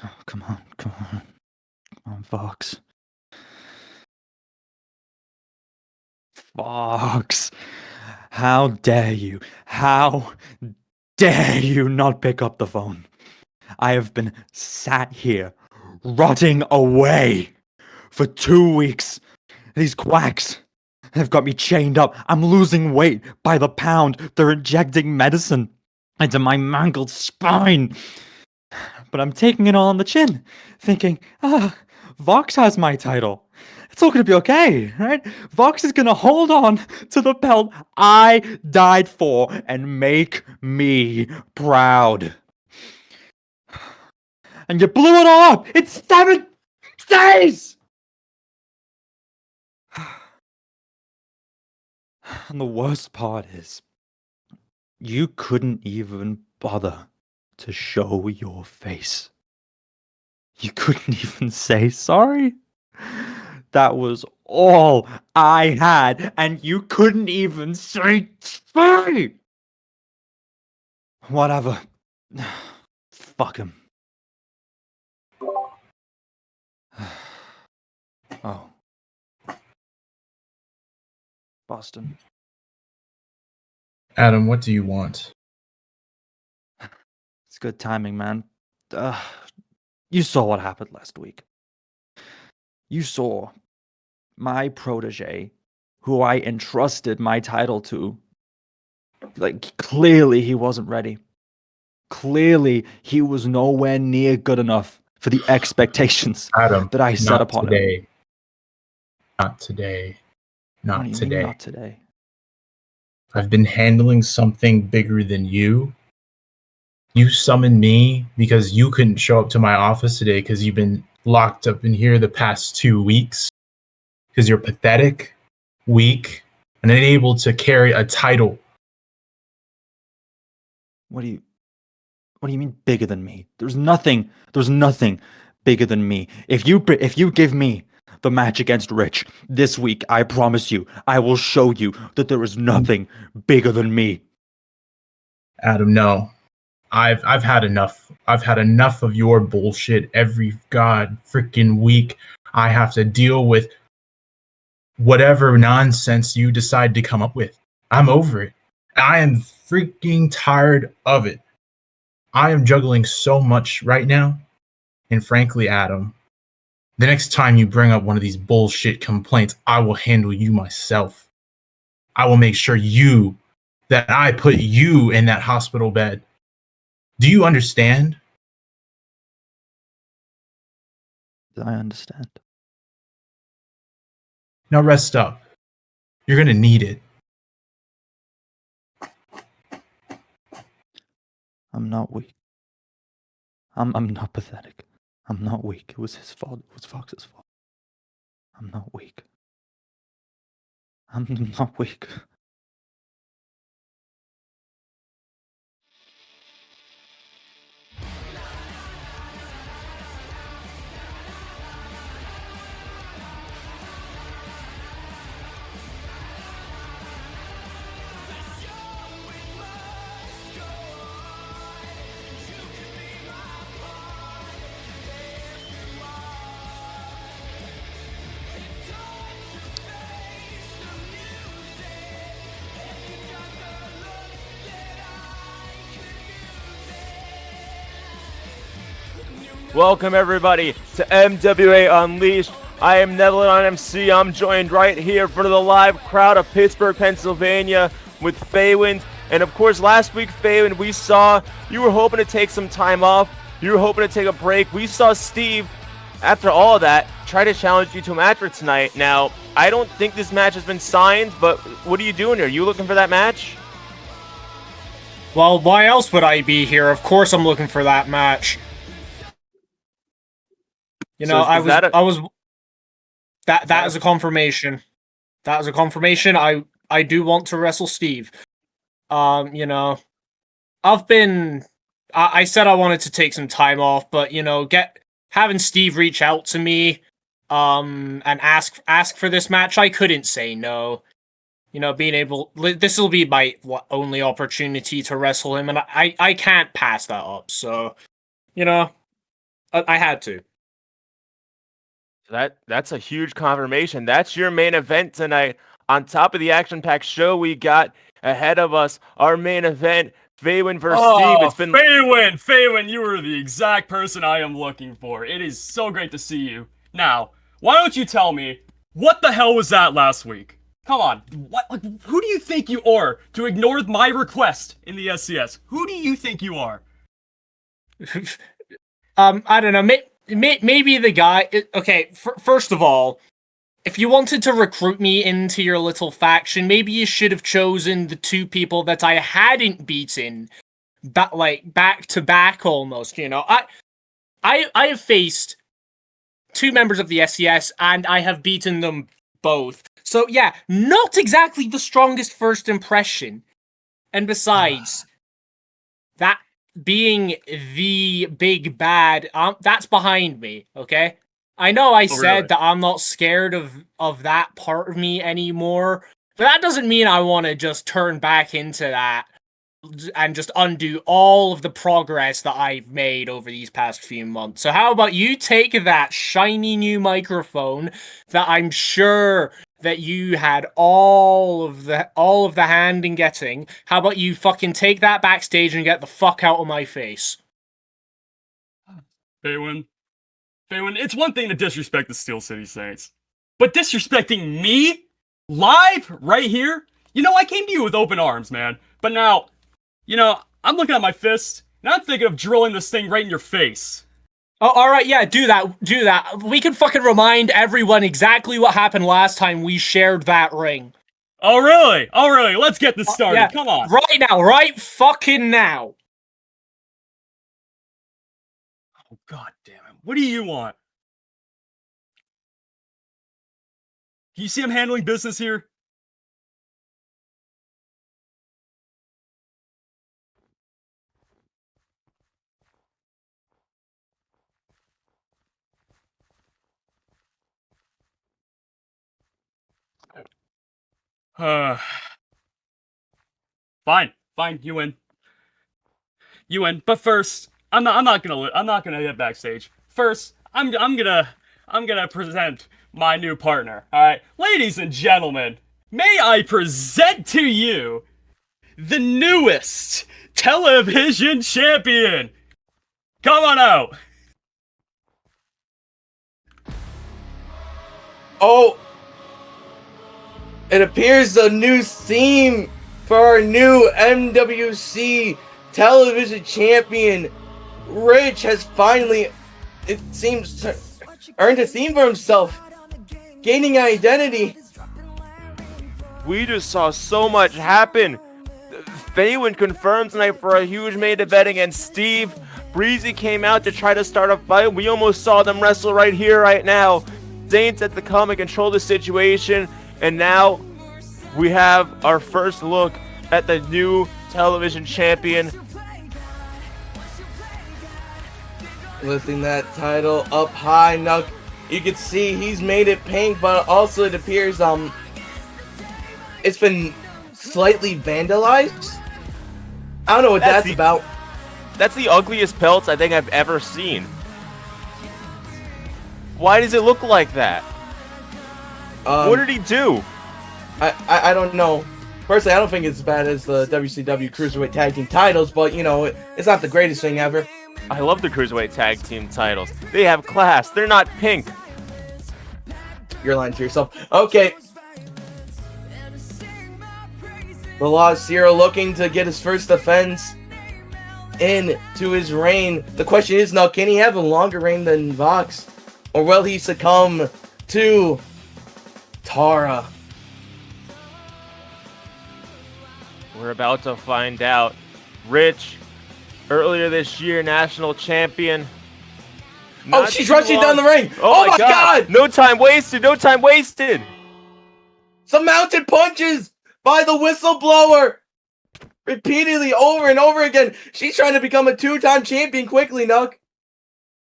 Oh, come on, come on. Come on, Fox. Fox. How dare you? How dare you not pick up the phone? I have been sat here, rotting away for 2 weeks. These quacks have got me chained up. I'm losing weight by the pound. They're injecting medicine into my mangled spine. But I'm taking it all on the chin, thinking, Vox has my title. It's all gonna be okay, right? Vox is gonna hold on to the belt I died for and make me proud. And you blew it all up! It's 7 days! And the worst part is, you couldn't even bother to show your face. You couldn't even say sorry. That was all I had, and you couldn't even say sorry. Whatever. Fuck him. Oh. Boston. Adam, what do you want? It's good timing, man. You saw what happened last week. You saw my protege, who I entrusted my title to. Like, clearly he wasn't ready. Clearly he was nowhere near good enough for the expectations Adam, that I set upon today. him. Not today. Not What do you today. mean not today? I've been handling something bigger than you. You summoned me because you couldn't show up to my office today because you've been locked up in here the past 2 weeks. Because you're pathetic, weak, and unable to carry a title. What do you mean bigger than me? There's nothing bigger than me. If you give me the match against Rich this week, I promise you, I will show you that there is nothing bigger than me. Adam, no. I've had enough. I've had enough of your bullshit every god freaking week. I have to deal with whatever nonsense you decide to come up with. I'm over it. I am freaking tired of it. I am juggling so much right now. And frankly, Adam, the next time you bring up one of these bullshit complaints, I will handle you myself. I will make sure that I put you in that hospital bed. Do you understand? I understand. Now rest up. You're going to need it. I'm not weak. I'm not pathetic. I'm not weak. It was his fault. It was Fox's fault. I'm not weak. I'm not weak. Welcome everybody to MWA Unleashed. I am Neville on MC. I'm joined right here in front of the live crowd of Pittsburgh, Pennsylvania with Faywind. And of course, last week, Faywind, we saw you were hoping to take some time off. You were hoping to take a break. We saw Steve, after all of that, try to challenge you to a match for tonight. Now, I don't think this match has been signed, but what are you doing here? Are you looking for that match? Well, why else would I be here? Of course I'm looking for that match. You know, that is a confirmation. That is a confirmation. I do want to wrestle Steve. You know, I said I wanted to take some time off, but you know, having Steve reach out to me, and ask for this match, I couldn't say no. You know, this will be my only opportunity to wrestle him, and I can't pass that up. So, you know, I had to. That's a huge confirmation. That's your main event tonight. On top of the action-packed show we got ahead of us, our main event, Faywind versus Steve. It's been Faywind, you are the exact person I am looking for. It is so great to see you. Now, why don't you tell me, what the hell was that last week? Come on, who do you think you are to ignore my request in the SCS? Who do you think you are? I don't know. Maybe the guy. Okay, first of all, if you wanted to recruit me into your little faction, maybe you should have chosen the two people that I hadn't beaten, back to back almost. You know, I have faced two members of the SCS and I have beaten them both. So yeah, not exactly the strongest first impression. And besides, that being the big bad, that's behind me, okay? I know I said really? that I'm not scared of that part of me anymore, but that doesn't mean I want to just turn back into that and just undo all of the progress that I've made over these past few months. So how about you take that shiny new microphone that I'm sure that you had all of the hand in getting. How about you fucking take that backstage and get the fuck out of my face? Faywind, it's one thing to disrespect the Steel City Saints, but disrespecting me live right here? You know, I came to you with open arms, man. But now, you know, I'm looking at my fist, and I'm thinking of drilling this thing right in your face. Oh, alright, yeah, do that. We can fucking remind everyone exactly what happened last time we shared that ring. Oh, really? Let's get this started. Yeah, Come on. Right now, right fucking now. Oh, god damn it. What do you want? Can you see I'm handling business here? Fine, you win. But first, I'm not gonna get backstage. First, I'm gonna present my new partner. All right, ladies and gentlemen, may I present to you the newest television champion. Come on out. Oh, it appears the new theme for our new MWC television champion, Rich, has finally, it seems, earned a theme for himself, gaining identity. We just saw so much happen. Faywind confirmed tonight for a huge main event against Steve. Breezy came out to try to start a fight. We almost saw them wrestle right here, right now. Saints at the come and control the situation. And now we have our first look at the new television champion. Lifting that title up high. Now you can see he's made it pink, but also it appears it's been slightly vandalized. I don't know what that's about. That's the ugliest pelts I think I've ever seen. Why does it look like that? What did he do? I don't know. Personally, I don't think it's as bad as the WCW Cruiserweight Tag Team titles, but you know, it's not the greatest thing ever. I love the Cruiserweight Tag Team titles. They have class. They're not pink. You're lying to yourself. Okay. The Lost Zero looking to get his first defense into his reign. The question is now, can he have a longer reign than Vox? Or will he succumb to Tarah? We're about to find out. Rich, earlier this year, national champion. Oh, she's rushing down the ring. Oh my god! No time wasted. No time wasted. Some mounted punches by the whistleblower. Repeatedly, over and over again. She's trying to become a two-time champion quickly, Nuck.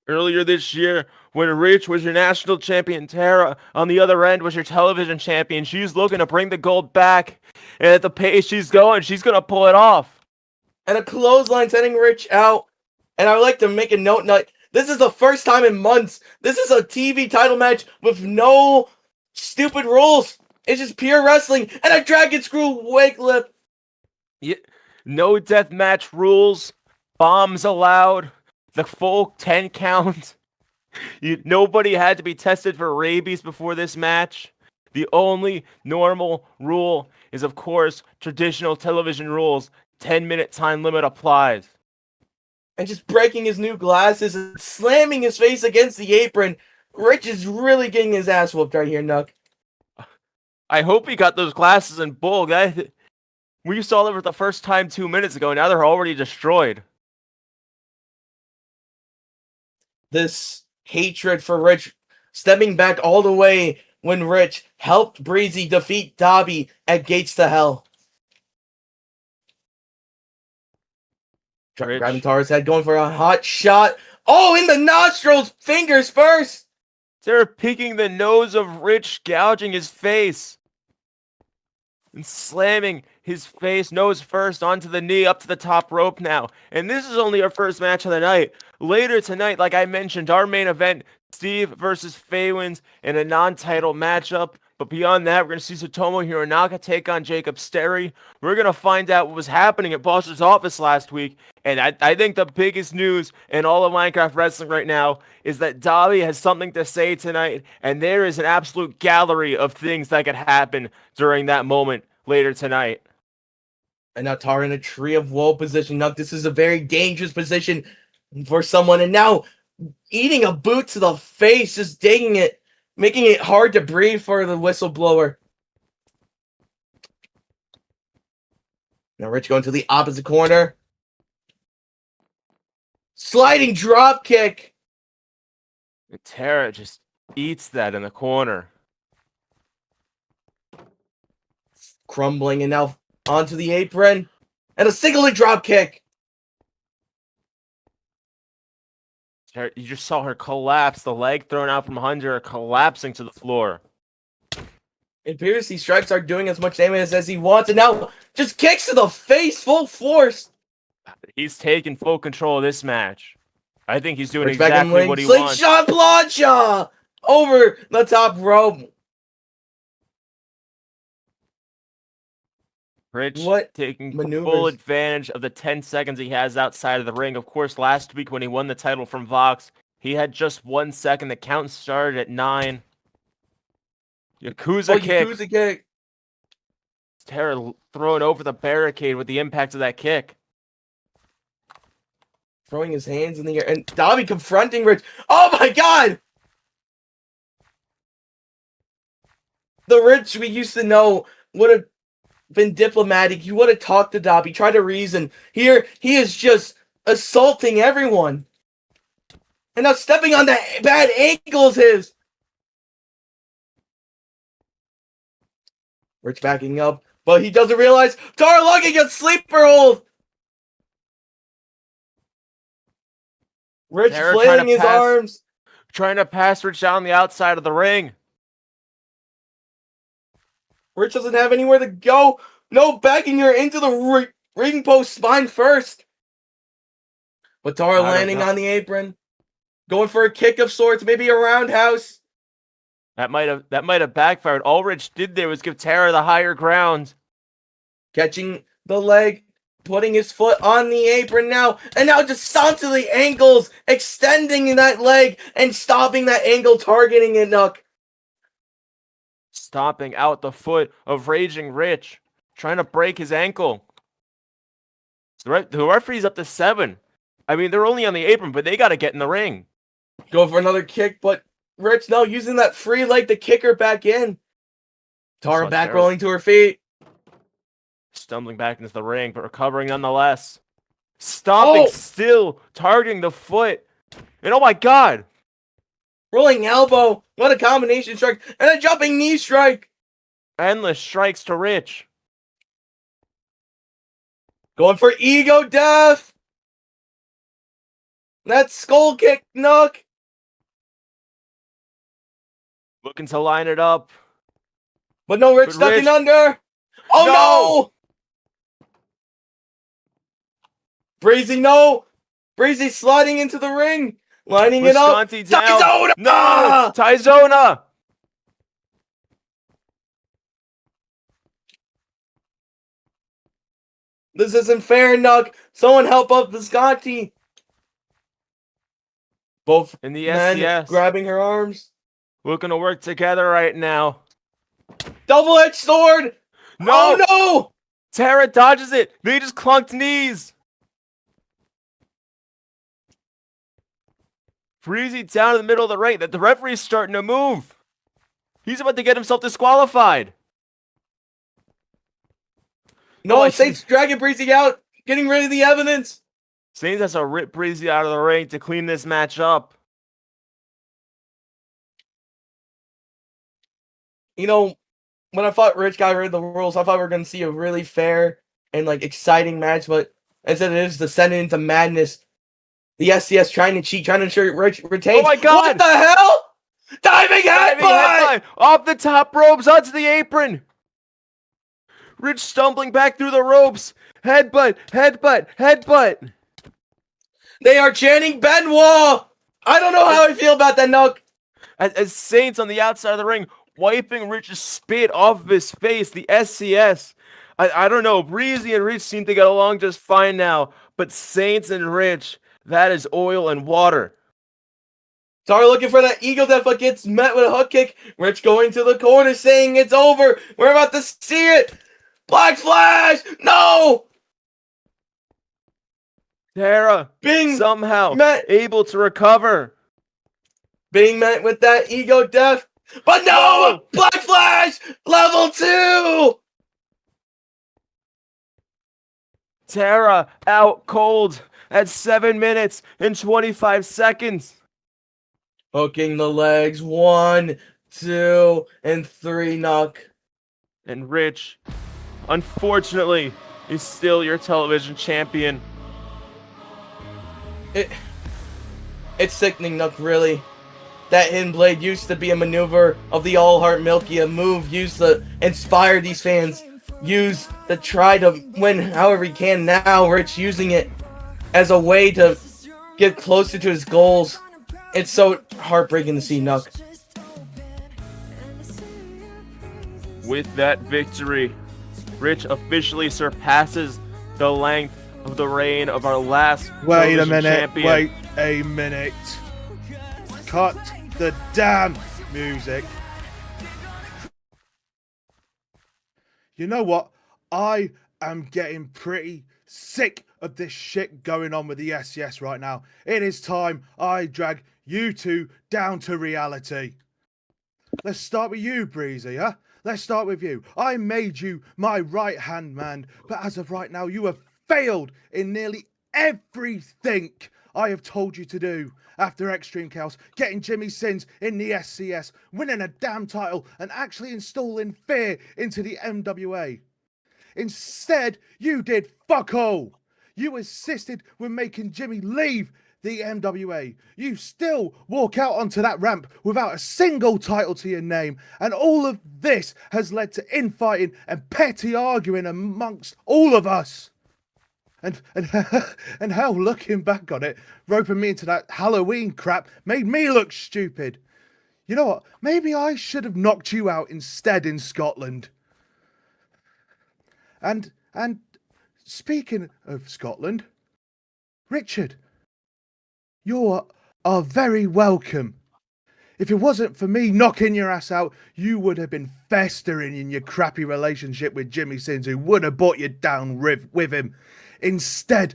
Earlier this year, when Rich was your national champion, Tarah, on the other end, was your television champion. She's looking to bring the gold back. And at the pace she's going, she's going to pull it off. And a clothesline sending Rich out. And I would like to make a note, Nuck, This is the first time in months. This is a TV title match with no stupid rules. It's just pure wrestling and a dragon screw wig lip. Yeah, no death match rules. Bombs allowed. The full 10 count. Nobody had to be tested for rabies before this match. The only normal rule is, of course, traditional television rules. 10-minute time limit applies. And just breaking his new glasses and slamming his face against the apron. Rich is really getting his ass whooped right here, Nook. I hope he got those glasses in bulk. We saw them for the first time 2 minutes ago. Now they're already destroyed. This hatred for Rich stemming back all the way when Rich helped Breezy defeat Dobby at Gates to Hell. Rich. Grabbing Tarah's head, going for a hot shot. Oh, in the nostrils! Fingers first! They're picking the nose of Rich, gouging his face. And slamming his face, nose first, onto the knee, up to the top rope now. And this is only our first match of the night. Later tonight, like I mentioned, our main event, Steve versus Faywind in a non-title matchup. But beyond that, we're going to see Tsutomu Hironaka take on Jacob Sterry. We're going to find out what was happening at Boss's office last week. And I think the biggest news in all of Minecraft Wrestling right now is that Dobby has something to say tonight. And there is an absolute gallery of things that could happen during that moment later tonight. And now Tarah in a tree of woe position. Now this is a very dangerous position for someone. And now eating a boot to the face, just digging it. Making it hard to breathe for the whistleblower. Now Rich going to the opposite corner. Sliding drop kick. And Tarah just eats that in the corner. Crumbling and now onto the apron. And a single leg drop kick. You just saw her collapse, the leg thrown out from under her, collapsing to the floor. It appears these strikes are doing as much damage as he wants, and now just kicks to the face, full force. He's taking full control of this match. I think he's doing Rich back in exactly ring. what he wants. Slingshot plancha over the top rope. Rich What taking maneuvers? full advantage of the 10 seconds he has outside of the ring. Of course, last week when he won the title from Vox, he had just 1 second. The count started at 9. Yakuza kick. Yakuza kick. Tarah thrown over the barricade with the impact of that kick. Throwing his hands in the air. And Dobby confronting Rich. Oh my god! The Rich we used to know would have been diplomatic. He would have talked to Dobby, tried to reason. Here, he is just assaulting everyone. And now stepping on the bad ankles his. Rich backing up, but he doesn't realize Tarah locking a sleeper hold. Rich Tarah flailing his arms. Trying to pass Rich down the outside of the ring. Rich doesn't have anywhere to go. No, backing her into the ring post spine first. But Tarah landing on the apron. Going for a kick of sorts, maybe a roundhouse. That might have backfired. All Rich did there was give Tarah the higher ground. Catching the leg, putting his foot on the apron now, and now just stomp to the ankles, extending that leg and stopping that ankle, targeting it, Nook. Stomping out the foot of Raging Rich, trying to break his ankle. The referee's up to 7. I mean, they're only on the apron, but they got to get in the ring. Go for another kick, but Rich now using that free leg to kick her back in. Tarah back rolling to her feet. Stumbling back into the ring, but recovering nonetheless. Stomping still, targeting the foot. And oh my god! Rolling elbow. What a combination strike. And a jumping knee strike. Endless strikes to Rich. Going for ego death. That skull kick, Nook. Looking to line it up. But no, Rich ducking under. Oh no! Breezy, no! Breezy sliding into the ring. Lining it up. Visconti down. Taizona! No! Taizona! This isn't fair, Nuck. Someone help up Visconti. Both In the men SCS. grabbing her arms. Looking to work together right now. Double-edged sword. No! Oh, no! Tarah dodges it. They just clunked knees. Breezy down in the middle of the ring. The referee's starting to move. He's about to get himself disqualified. No, I Saints dragging Breezy out. Getting rid of the evidence. Saints has to rip Breezy out of the ring to clean this match up. You know, when I thought Rich got rid of the rules, I thought we were going to see a really fair and like exciting match, but instead it is descending into madness. The SCS trying to cheat, trying to ensure Rich retains. Oh my God! What the hell? Diving headbutt! Off the top ropes onto the apron. Rich stumbling back through the ropes. Headbutt, headbutt, headbutt. They are chanting Benoit. I don't know how I feel about that, Nook. As Saints on the outside of the ring, wiping Rich's spit off of his face. The SCS. I don't know. Breezy and Rich seem to get along just fine now. But Saints and Rich, that is oil and water. Tarah looking for that eagle death, but gets met with a hook kick. Rich going to the corner saying it's over. We're about to see it. Black Flash! No! Tarah Being somehow met. able to recover. Being met with that ego death. But no! Black Flash! Level 2! Tarah out cold at 7 minutes and 25 seconds. Hooking the legs. 1, 2, and 3, Nuck. And Rich, unfortunately, is still your television champion. It's sickening, Nuck, really. That hidden blade used to be a maneuver of the All Heart Milky, a move used to inspire these fans, used to try to win however he can. Now Rich using it as a way to get closer to his goals. It's so heartbreaking to see, Nuck. With that victory, Rich officially surpasses the length of the reign of our last Wait a television minute, champion. wait a minute. Cut the damn music. You know what? I am getting pretty sick of this shit going on with the SCS right now. It is time I drag you two down to reality. Let's start with you, Breezy, huh? Let's start with you. I made you my right-hand man, but as of right now, you have failed in nearly everything I have told you to do. After Extreme Chaos, getting Jimmy Sins in the SCS, winning a damn title, and actually installing fear into the MWA. Instead, you did fuck all. You assisted with making Jimmy leave the MWA. You still walk out onto that ramp without a single title to your name, and all of this has led to infighting and petty arguing amongst all of us. And hell, looking back on it, roping me into that Halloween crap made me look stupid. You know what? Maybe I should have knocked you out instead in Scotland. And speaking of Scotland, Richard, you are very welcome. If it wasn't for me knocking your ass out, you would have been festering in your crappy relationship with Jimmy Sins, who would have brought you down with him. Instead,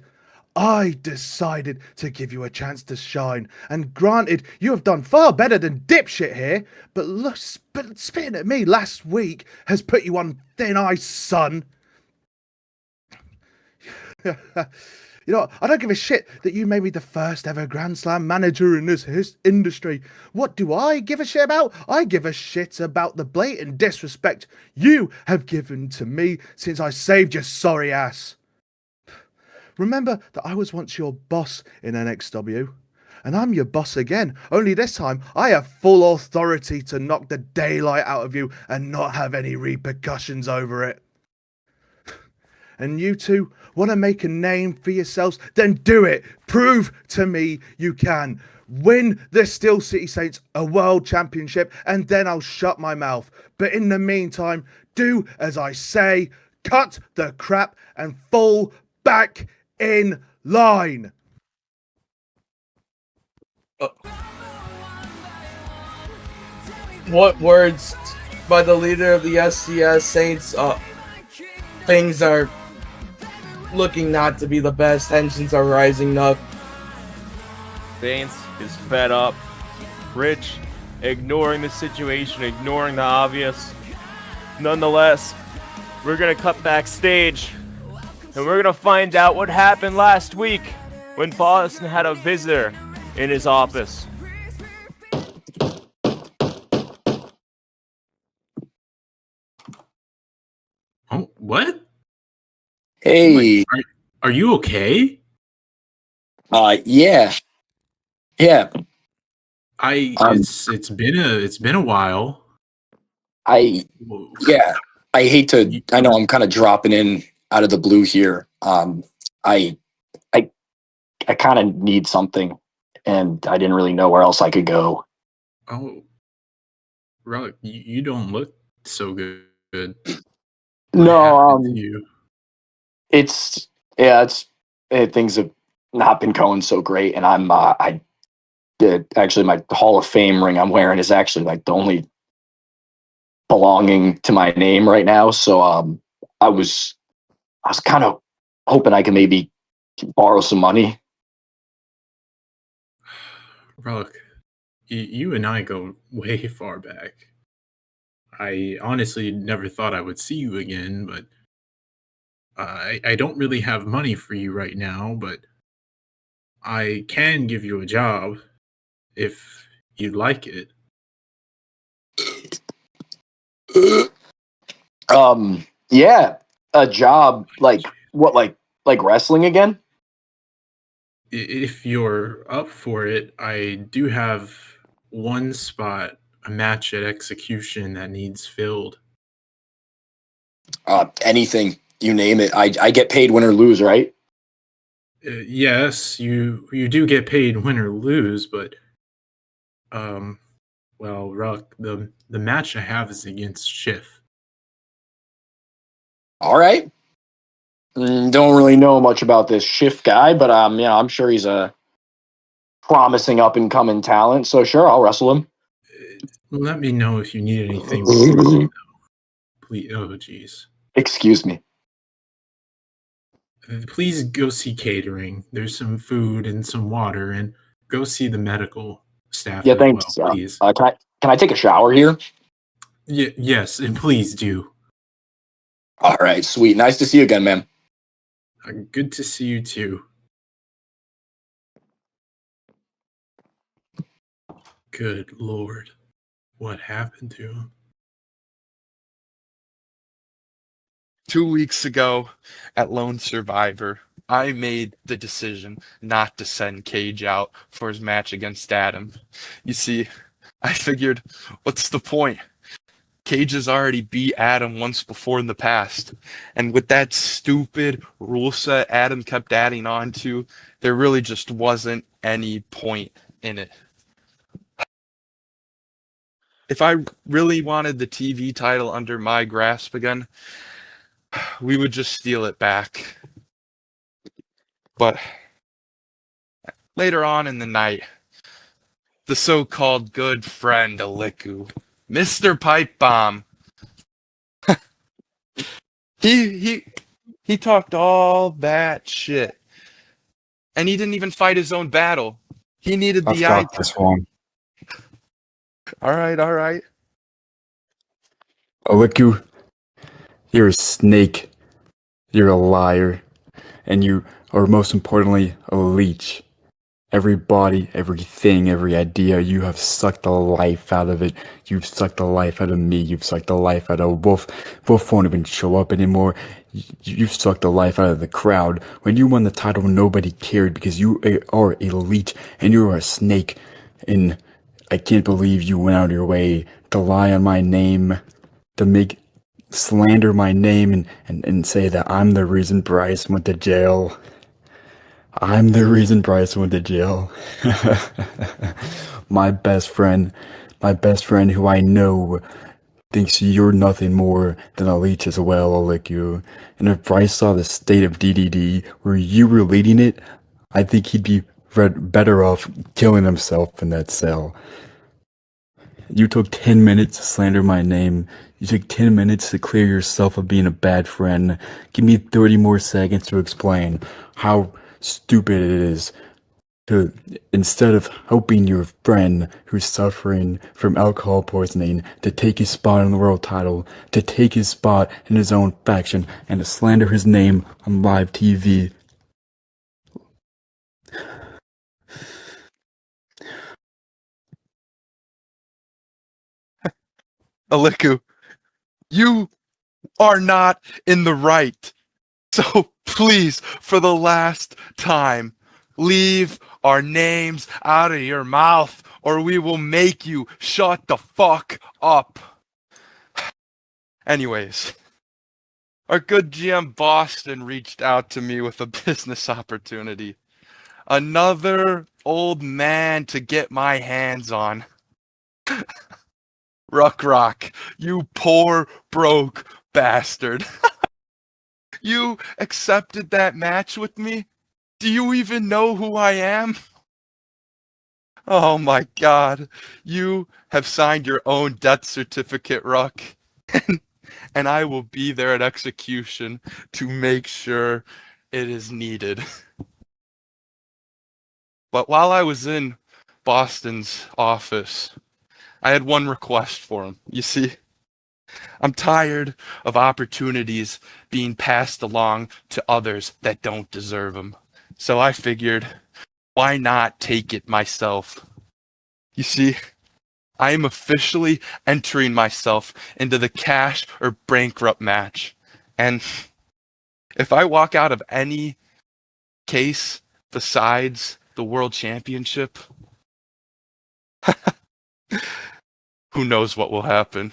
I decided to give you a chance to shine. And granted, you have done far better than dipshit here, but look, spitting at me last week has put you on thin ice, son. You know, I don't give a shit that you made me the first ever Grand Slam manager in this industry. What do I give a shit about? I give a shit about the blatant disrespect you have given to me since I saved your sorry ass. Remember that I was once your boss in NXW, and I'm your boss again, only this time I have full authority to knock the daylight out of you and not have any repercussions over it. And you two want to make a name for yourselves? Then do it. Prove to me you can. win the Steel City Saints a world championship, and then I'll shut my mouth. But in the meantime, do as I say, cut the crap and fall back in line. What words by the leader of the SCS Saints? Things are looking not to be the best. Tensions are rising up. Saints is fed up. Rich ignoring the situation, ignoring the obvious. Nonetheless, we're gonna cut backstage and we're gonna find out what happened last week when Boston had a visitor in his office. Oh, what? Hey, Are you okay? yeah, yeah. It's been a while. Yeah. I hate to. I know I'm kind of dropping in out of the blue here. I kind of need something, and I didn't really know where else I could go. Oh, Relic, you don't look so good. No, You. it's things have not been going so great, and I did actually my Hall of Fame ring I'm wearing is actually like the only belonging to my name right now. So I was kind of hoping I could maybe borrow some money. Relic, you and I go way far back. I honestly never thought I would see you again, but I don't really have money for you right now, but I can give you a job if you'd like it. Yeah, a job like what, like wrestling again? If you're up for it, I do have one spot, a match at Execution that needs filled. Anything, you name it. I get paid win or lose, right? Yes, you do get paid win or lose, but well, Ruck, the match I have is against Shiff. All right. Don't really know much about this Shift guy, but I'm sure he's a promising up and coming talent. So sure, I'll wrestle him. Let me know if you need anything before then, though. Please, oh jeez. Excuse me. Please go see catering. There's some food and some water, and go see the medical staff. Yeah, as thanks. well, please. Can I take a shower here? Yes, and please do. All right, sweet. Nice to see you again, man. Good to see you too. Good Lord, what happened to him? 2 weeks ago at Lone Survivor, I made the decision not to send KAGE out for his match against Adam. You see, I figured, what's the point? KAGE has already beat Adam once before in the past. And with that stupid rule set Adam kept adding on to, there really just wasn't any point in it. If I really wanted the TV title under my grasp again, we would just steal it back. But later on in the night, the so-called good friend Aliku, Mr. Pipe Bomb, he talked all that shit, and he didn't even fight his own battle. He needed I've the got this one. All right. Aliku, you're a snake. You're a liar. And you are, most importantly, a leech. Every body, everything, every idea, you have sucked the life out of it. You've sucked the life out of me. You've sucked the life out of Wolf. Wolf won't even show up anymore. You've sucked the life out of the crowd. When you won the title, nobody cared because you are a leech and you are a snake. And I can't believe you went out of your way to lie on my name, to slander my name and say that I'm the reason Bryce went to jail. I'm the reason Bryce went to jail. My best friend who I know thinks you're nothing more than a leech as well, I'll lick you. And if Bryce saw the state of DDD where you were leading it, I think he'd be better off killing himself in that cell. You took 10 minutes to slander my name. You took 10 minutes to clear yourself of being a bad friend. Give me 30 more seconds to explain how stupid it is to, instead of helping your friend who's suffering from alcohol poisoning, to take his spot in the world title, to take his spot in his own faction, and to slander his name on live TV. Aliku, you are not in the right. So please, for the last time, leave our names out of your mouth, or we will make you shut the fuck up. Anyways, our good GM Boston reached out to me with a business opportunity. Another old man to get my hands on. Rock, you poor, broke bastard. You accepted that match with me? Do you even know who I am? Oh my god. You have signed your own death certificate, Ruck. And I will be there at execution to make sure it is needed. But while I was in Boston's office, I had one request for him. You see, I'm tired of opportunities being passed along to others that don't deserve them. So I figured, why not take it myself? You see, I am officially entering myself into the cash or bankrupt match. And if I walk out of any case besides the World Championship, who knows what will happen?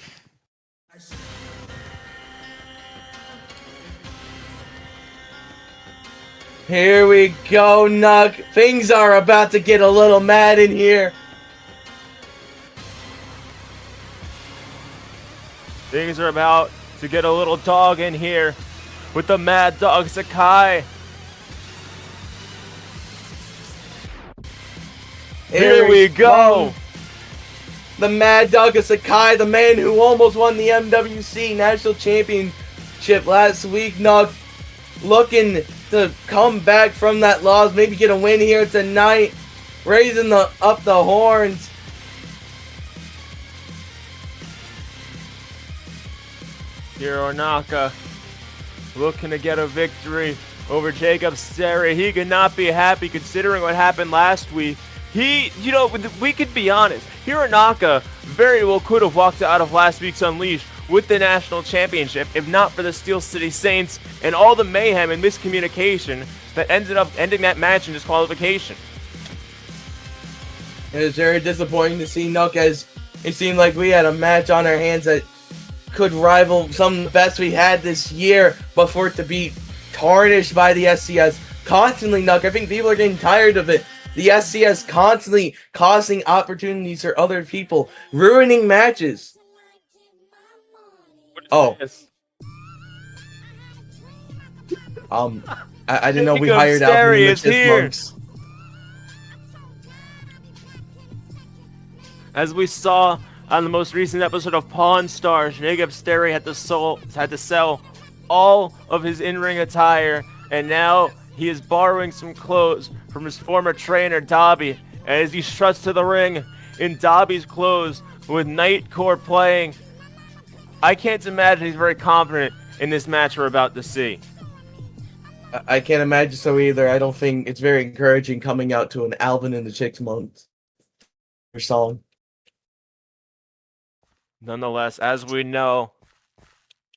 Here we go, Nuck. Things are about to get a little mad in here. Things are about to get a little dog in here with the Mad Dog Sakai. Here we go. The Mad Dog Sakai, the man who almost won the MWC National Championship last week, Nuck, looking to come back from that loss, maybe get a win here tonight, raising up the horns. Hironaka looking to get a victory over Jacob Sterry. He could not be happy considering what happened last week. We could be honest, Hironaka very well could have walked out of last week's Unleashed with the national championship if not for the Steel City Saints and all the mayhem and miscommunication that ended up ending that match in disqualification. It was very disappointing to see Nuck, as it seemed like we had a match on our hands that could rival some of the best we had this year, but for it to be tarnished by the SCS constantly, Nuck, I think people are getting tired of it. The SCS constantly causing opportunities for other people, ruining matches. Oh. I didn't know we hired Alvin and the Chipmunks. As we saw on the most recent episode of Pawn Stars, Jacob Sterry had to sell all of his in-ring attire, and now he is borrowing some clothes from his former trainer, Dobby. And as he struts to the ring in Dobby's clothes with Nightcore playing, I can't imagine he's very confident in this match we're about to see. I can't imagine so either. I don't think it's very encouraging coming out to an Alvin and the Chipmunks song. Nonetheless, as we know,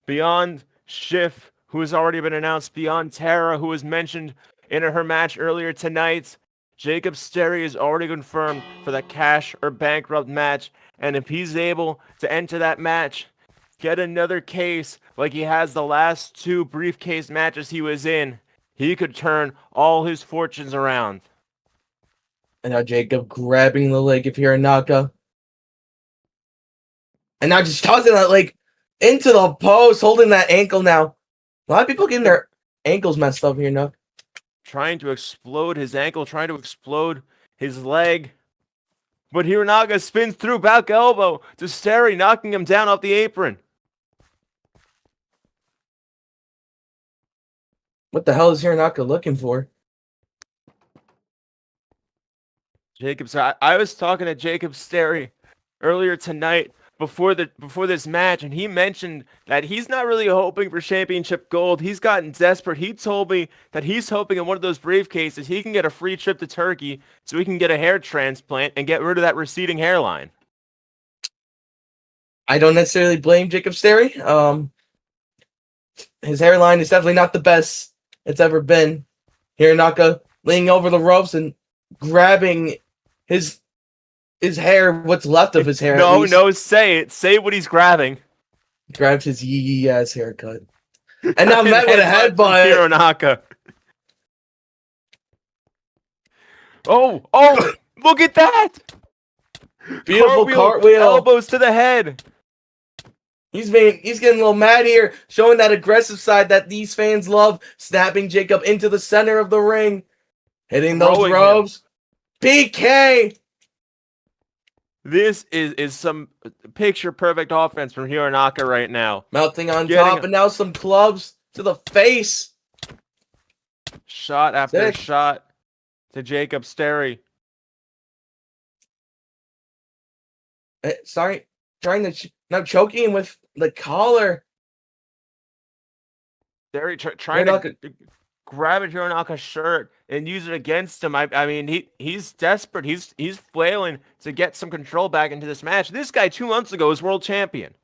beyond Shiff, who has already been announced, beyond Tarah, who was mentioned in her match earlier tonight, Jacob Sterry is already confirmed for the cash or bankrupt match. And if he's able to enter that match, get another case like he has the last two briefcase matches he was in, he could turn all his fortunes around. And now Jacob grabbing the leg of Hironaka. And now just tossing that leg into the post, holding that ankle now. A lot of people getting their ankles messed up here now. Trying to explode his ankle, trying to explode his leg. But Hironaka spins through back elbow to Sterry, knocking him down off the apron. What the hell is Hironaka looking for? Jacob, so I was talking to Jacob Sterry earlier tonight before this match, and he mentioned that he's not really hoping for championship gold. He's gotten desperate. He told me that he's hoping in one of those briefcases he can get a free trip to Turkey so he can get a hair transplant and get rid of that receding hairline. I don't necessarily blame Jacob Sterry. His hairline is definitely not the best it's ever been. Hironaka leaning over the ropes and grabbing his hair, what's left of his hair. No, say it. Say what he's grabbing. Grabbed his yee ass haircut. And now met with a headbutt. Hironaka. Oh, look at that! Beautiful cartwheel. Elbows to the head. He's getting a little mad here, showing that aggressive side that these fans love, snapping Jacob into the center of the ring, hitting those ropes. PK! This is some picture-perfect offense from Hironaka right now. Melting on top, and now some clubs to the face. Shot after shot to Jacob Sterry. Sorry, trying to now choking him with the collar. Sterry trying to grab at Hironaka's shirt and use it against him. I mean, he's desperate. He's flailing to get some control back into this match. This guy 2 months ago was world champion.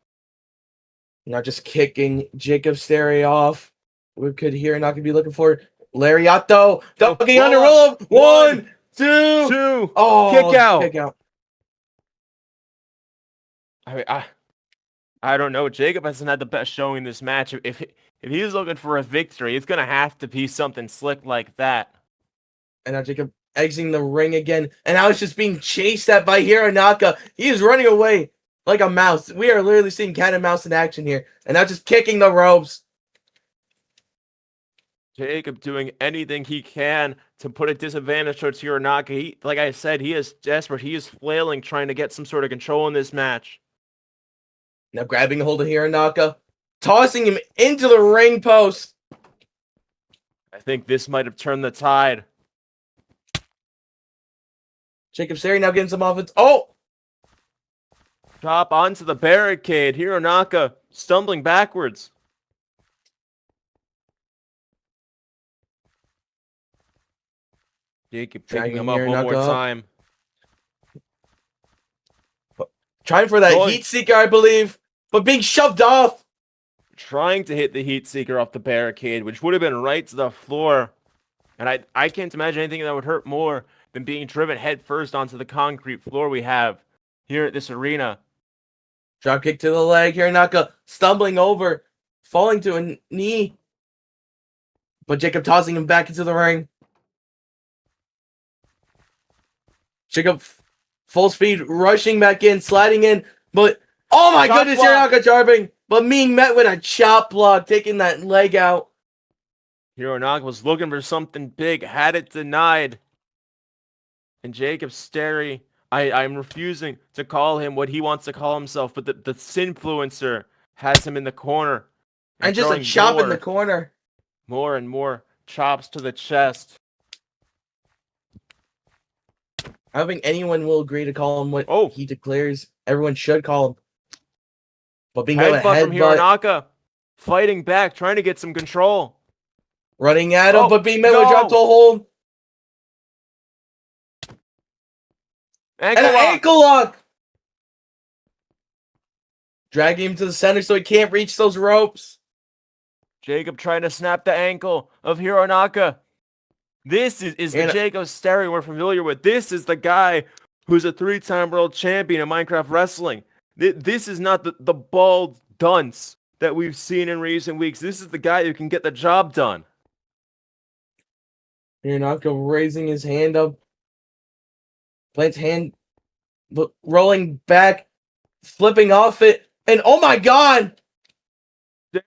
Now just kicking Jacob Sterry off. What could Hironaka be looking for? Lariato. Ducking under roll. 1, 2. Oh, kick out. Kick out. I mean, I don't know. Jacob hasn't had the best showing in this match. If he's looking for a victory, it's gonna have to be something slick like that. And now Jacob exiting the ring again, and now it's just being chased at by Hironaka. He is running away like a mouse. We are literally seeing cat and mouse in action here, and now just kicking the ropes. Jacob doing anything he can to put a disadvantage towards Hironaka. Like I said, he is desperate. He is flailing, trying to get some sort of control in this match. Now grabbing a hold of Hironaka, tossing him into the ring post. I think this might have turned the tide. Jacob Sterry now getting some offense. Oh! Chop onto the barricade. Hironaka stumbling backwards. Jacob picking him up one more time. Trying for that heat seeker, I believe, but being shoved off. Trying to hit the heat seeker off the barricade, which would have been right to the floor. And I can't imagine anything that would hurt more than being driven head first onto the concrete floor we have here at this arena. Drop kick to the leg. Hironaka stumbling over, falling to a knee. But Jacob tossing him back into the ring. Jacob full speed, rushing back in, sliding in. But, oh my goodness, Hironaka charging. But being met with a chop block, taking that leg out. Hironaka was looking for something big, had it denied. And Jacob Sterry, I'm refusing to call him what he wants to call himself, but the Sinfluencer has him in the corner. And just a chop in the corner. More and more chops to the chest. I don't think anyone will agree to call him what he declares everyone should call him. But being able to headbutt from Hironaka, fighting back, trying to get some control. Running at him, but being met with a drop to a hold. Ankle lock. Dragging him to the center so he can't reach those ropes. Jacob trying to snap the ankle of Hironaka. This is the Jacob Sterry we're familiar with. This is the guy who's a 3-time world champion in Minecraft Wrestling. This is not the bald dunce that we've seen in recent weeks. This is the guy who can get the job done. Hironaka raising his hand up. Plant's hand rolling back, flipping off it, and oh my god! Face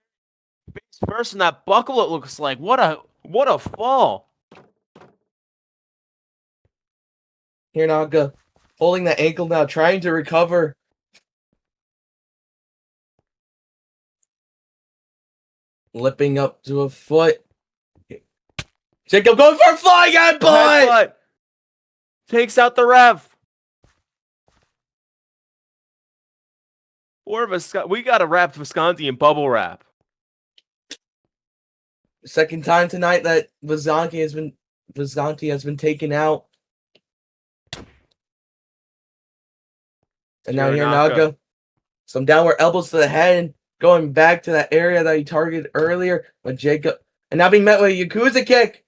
first in that buckle, it looks like. What a fall. Hironaka holding the ankle now, trying to recover. Lipping up to a foot. Jacob going for a flying headbutt! Takes out the ref. Or we got a wrapped Visconti in bubble wrap. Second time tonight that Visconti has been taken out. And now Hironaka. Some downward elbows to the head, going back to that area that he targeted earlier. But Jacob, and now being met with a Yakuza kick.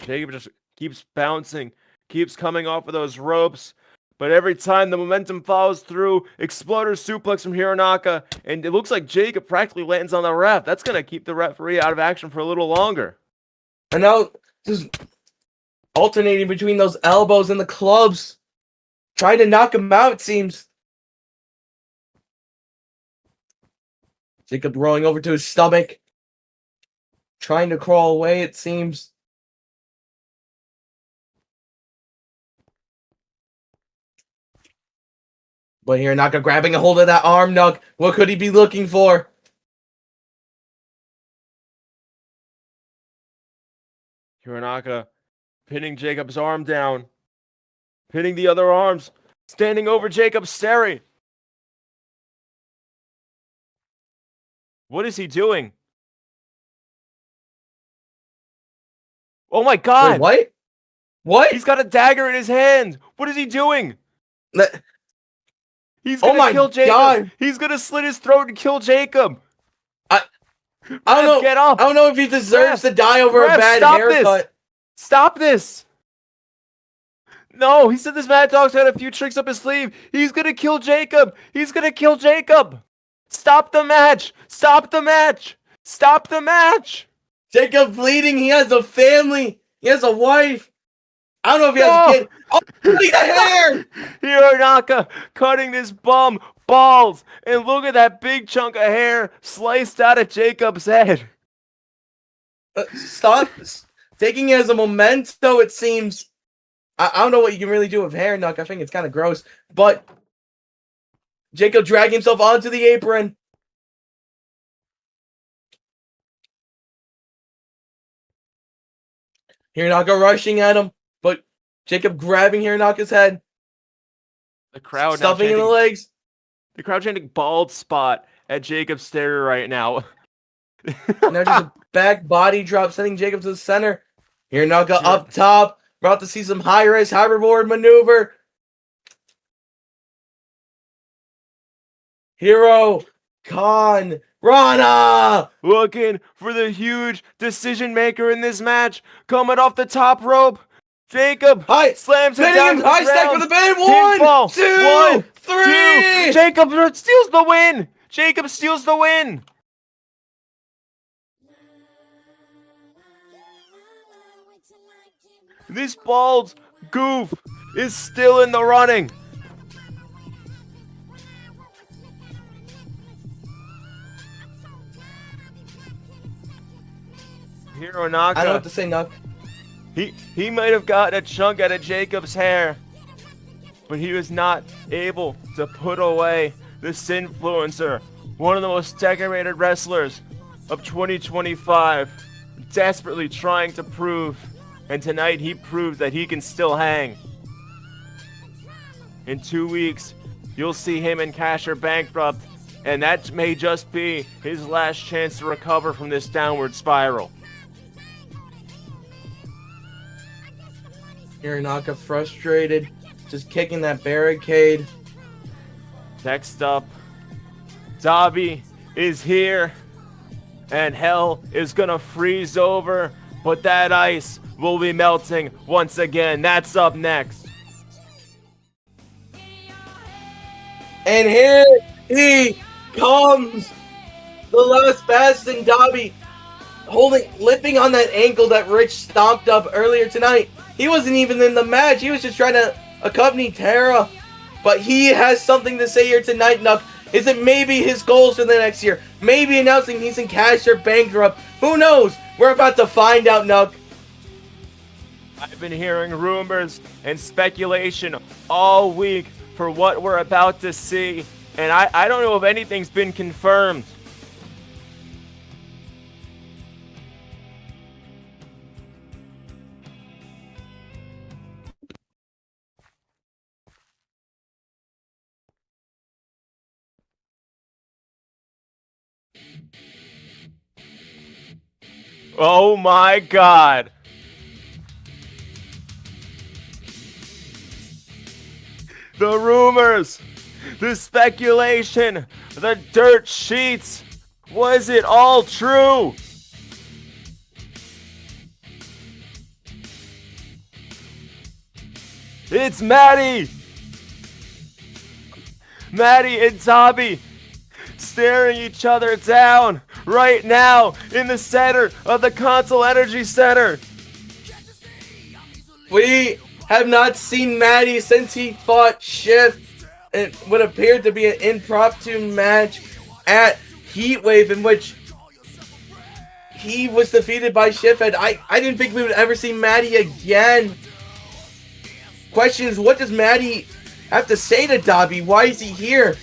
Jacob just keeps bouncing, keeps coming off of those ropes. But every time the momentum follows through, exploder suplex from Hironaka, and it looks like Jacob practically lands on the ref. That's going to keep the referee out of action for a little longer. And now just alternating between those elbows and the clubs. Trying to knock him out, it seems. Jacob rolling over to his stomach. Trying to crawl away, it seems. But Hironaka grabbing a hold of that arm, Nug. What could he be looking for? Hironaka pinning Jacob's arm down. Pinning the other arms. Standing over Jacob's Sterry. What is he doing? Oh my god! Wait, what? He's got a dagger in his hand! What is he doing? He's gonna kill Jacob! God. He's gonna slit his throat and kill Jacob! I don't know. Get up! I don't know if he deserves to die over a bad haircut. Stop this! No, he said this Mad Dog's got a few tricks up his sleeve. He's gonna kill Jacob! He's gonna kill Jacob! Stop the match! Stop the match! Stop the match! Jacob bleeding. He has a family. He has a wife. I don't know if he has a kid. Oh, look at the hair! Hironaka cutting this bum balls. And look at that big chunk of hair sliced out of Jacob's head. Stop taking it as a memento, it seems. I don't know what you can really do with hair, Nuck. I think it's kind of gross. But Jacob dragged himself onto the apron. Hironaka rushing at him, but Jacob grabbing Hironaka's head. The crowd stuffing in the legs. The crowd chanting bald spot at Jacob's Sterry right now. Now just a back body drop, sending Jacob to the center. Hironaka up top. About to see some high-risk, high-reward maneuver. Hiro Khan Rana looking for the huge decision maker in this match. Coming off the top rope. Jacob slams him down. High stack for the pin. One, two, three. Jacob steals the win. Jacob steals the win. This bald goof is still in the running. Hironaka. I don't know what to say, Nuck. He might have gotten a chunk out of Jacob's hair, but he was not able to put away this influencer, one of the most decorated wrestlers of 2025, desperately trying to prove. And tonight he proved that he can still hang. In 2 weeks, you'll see him and Cash are bankrupt, and that may just be his last chance to recover from this downward spiral. Hironaka frustrated, just kicking that barricade. Next up, Dobby is here, and hell is gonna freeze over, but that ice will be melting once again. That's up next. And here he comes, the last bastion, Dobby. lipping on that ankle that Rich stomped up earlier tonight. He wasn't even in the match. He was just trying to accompany Tarah. But he has something to say here tonight, Nuck. Is it maybe his goals for the next year? Maybe announcing he's in cash or bankrupt? Who knows? We're about to find out, Nuck. I've been hearing rumors and speculation all week for what we're about to see, and I don't know if anything's been confirmed. Oh my God. The rumors, the speculation, the dirt sheets. Was it all true? It's Maddie! Maddie and Dobby staring each other down right now in the center of the Console Energy Center. We have not seen Maddie since he fought Shiff in what appeared to be an impromptu match at Heatwave in which he was defeated by Shiff, and I didn't think we would ever see Maddie again. Question is, what does Maddie have to say to Dobby? Why is he here?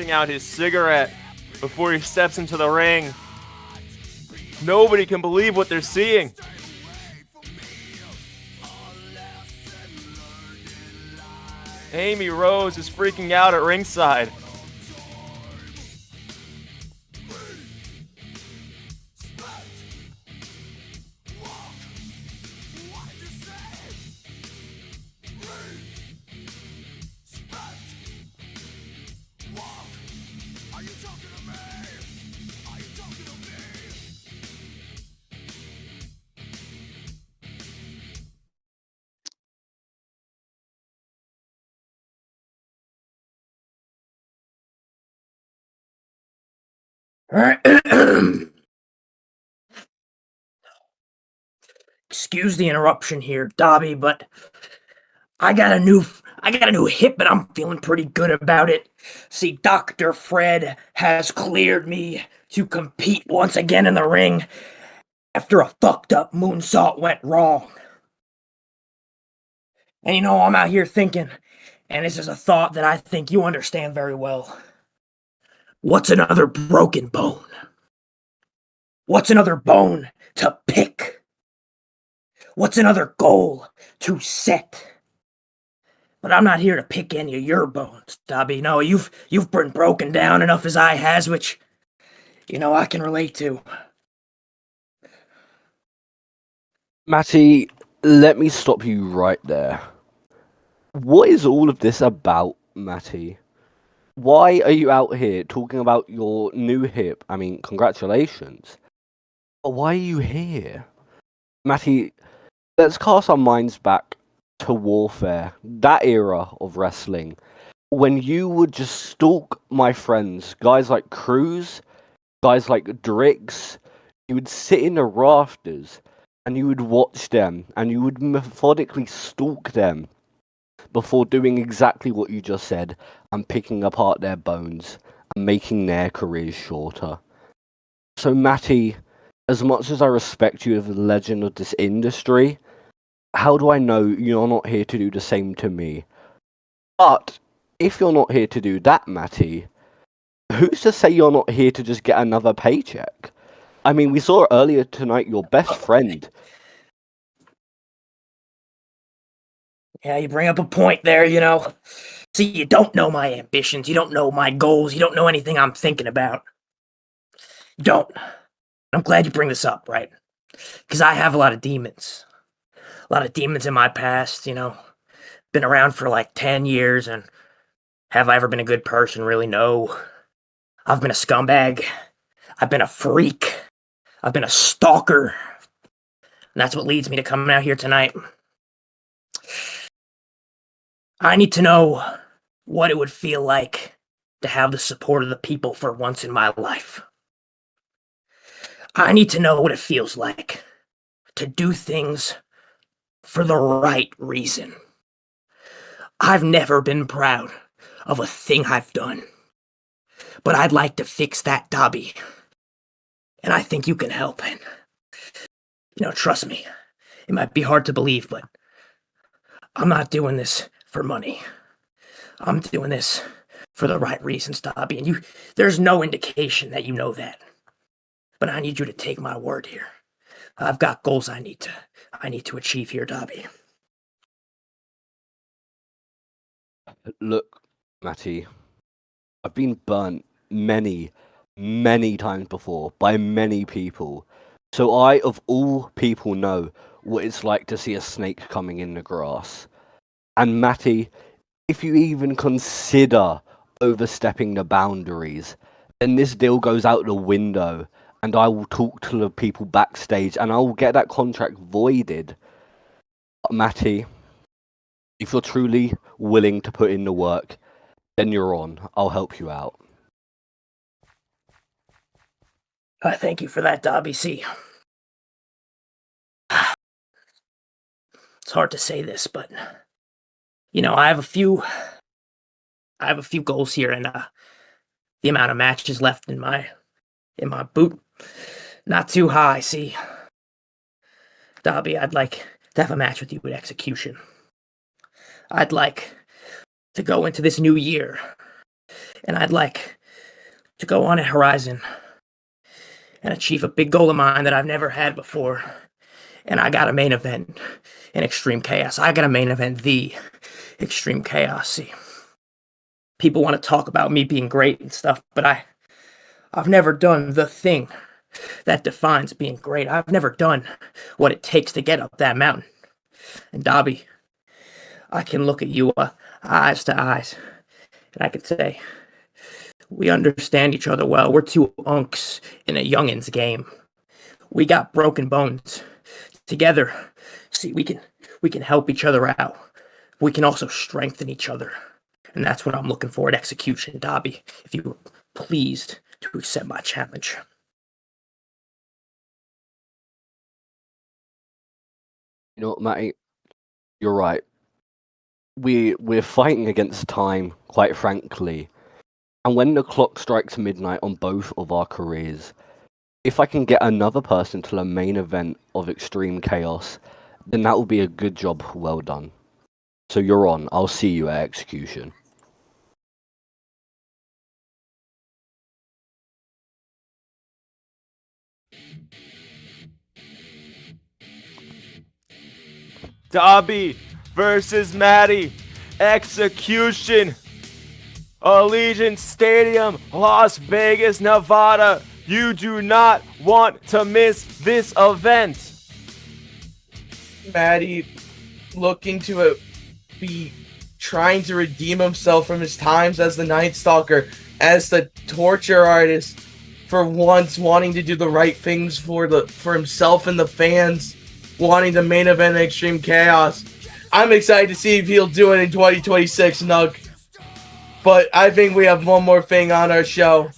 Out his cigarette before he steps into the ring. Nobody can believe what they're seeing. Amy Rose is freaking out at ringside. Excuse the interruption here, Dobby, but I got a new hip and I'm feeling pretty good about it. See, Dr. Fred has cleared me to compete once again in the ring after a fucked up moonsault went wrong. And you know, I'm out here thinking, and this is a thought that I think you understand very well. What's another broken bone? What's another bone to pick? What's another goal to set? But I'm not here to pick any of your bones, Dobby. No, you've been broken down enough as I has, which, you know, I can relate to. Matty, let me stop you right there. What is all of this about, Matty? Why are you out here talking about your new hip? I mean, congratulations. But why are you here? Matty, let's cast our minds back to Warfare, that era of wrestling, when you would just stalk my friends, guys like Cruz, guys like Drix. You would sit in the rafters and you would watch them and you would methodically stalk them before doing exactly what you just said and picking apart their bones and making their careers shorter. So Matty, as much as I respect you as a legend of this industry, how do I know you're not here to do the same to me? But if you're not here to do that, Matty, who's to say you're not here to just get another paycheck? I mean, we saw earlier tonight your best friend. Yeah, you bring up a point there, you know. See, you don't know my ambitions, you don't know my goals, you don't know anything I'm thinking about. You don't. I'm glad you bring this up, right? Because I have a lot of demons. A lot of demons in my past, you know. Been around for like 10 years, and have I ever been a good person? Really, no. I've been a scumbag. I've been a freak. I've been a stalker. And that's what leads me to coming out here tonight. I need to know what it would feel like to have the support of the people for once in my life. I need to know what it feels like to do things for the right reason. I've never been proud of a thing I've done, but I'd like to fix that, Dobby. And I think you can help. And, trust me, it might be hard to believe, but I'm not doing this for money. I'm doing this for the right reasons, Dobby, and there's no indication that you know that. But I need you to take my word here. I've got goals I need to achieve here, Dobby. Look, Matty, I've been burnt many, many times before by many people. So I, of all people, know what it's like to see a snake coming in the grass. And Matty, if you even consider overstepping the boundaries, then this deal goes out the window, and I will talk to the people backstage, and I will get that contract voided. But Matty, if you're truly willing to put in the work, then you're on. I'll help you out. Thank you for that, Dobby. See, it's hard to say this, but I have a few goals here, and the amount of matches left in my boot, not too high. See, Dobby, I'd like to have a match with you at Execution. I'd like to go into this new year, and I'd like to go on at Horizon and achieve a big goal of mine that I've never had before. And I got a main event in Extreme Chaos. I got a main event, the Extreme Chaos. See, people want to talk about me being great and stuff, but I've never done the thing that defines being great. I've never done what it takes to get up that mountain. And Dobby, I can look at you eyes to eyes, and I can say, we understand each other well. We're two unks in a youngin's game. We got broken bones. Together, see, we can help each other out. We can also strengthen each other. And that's what I'm looking for at Execution, Dobby, if you were pleased to accept my challenge. You know what, Matty? You're right. We're fighting against time, quite frankly. And when the clock strikes midnight on both of our careers, if I can get another person to the main event of Extreme Chaos, then that will be a good job well done. So you're on. I'll see you at Execution. Dobby versus Matty. Execution. Allegiant Stadium, Las Vegas, Nevada. You do not want to miss this event. Matty looking to be trying to redeem himself from his times as the Night Stalker, as the torture artist, for once wanting to do the right things for himself and the fans, wanting the main event in Extreme Chaos. I'm excited to see if he'll do it in 2026, Nug. But I think we have one more thing on our show.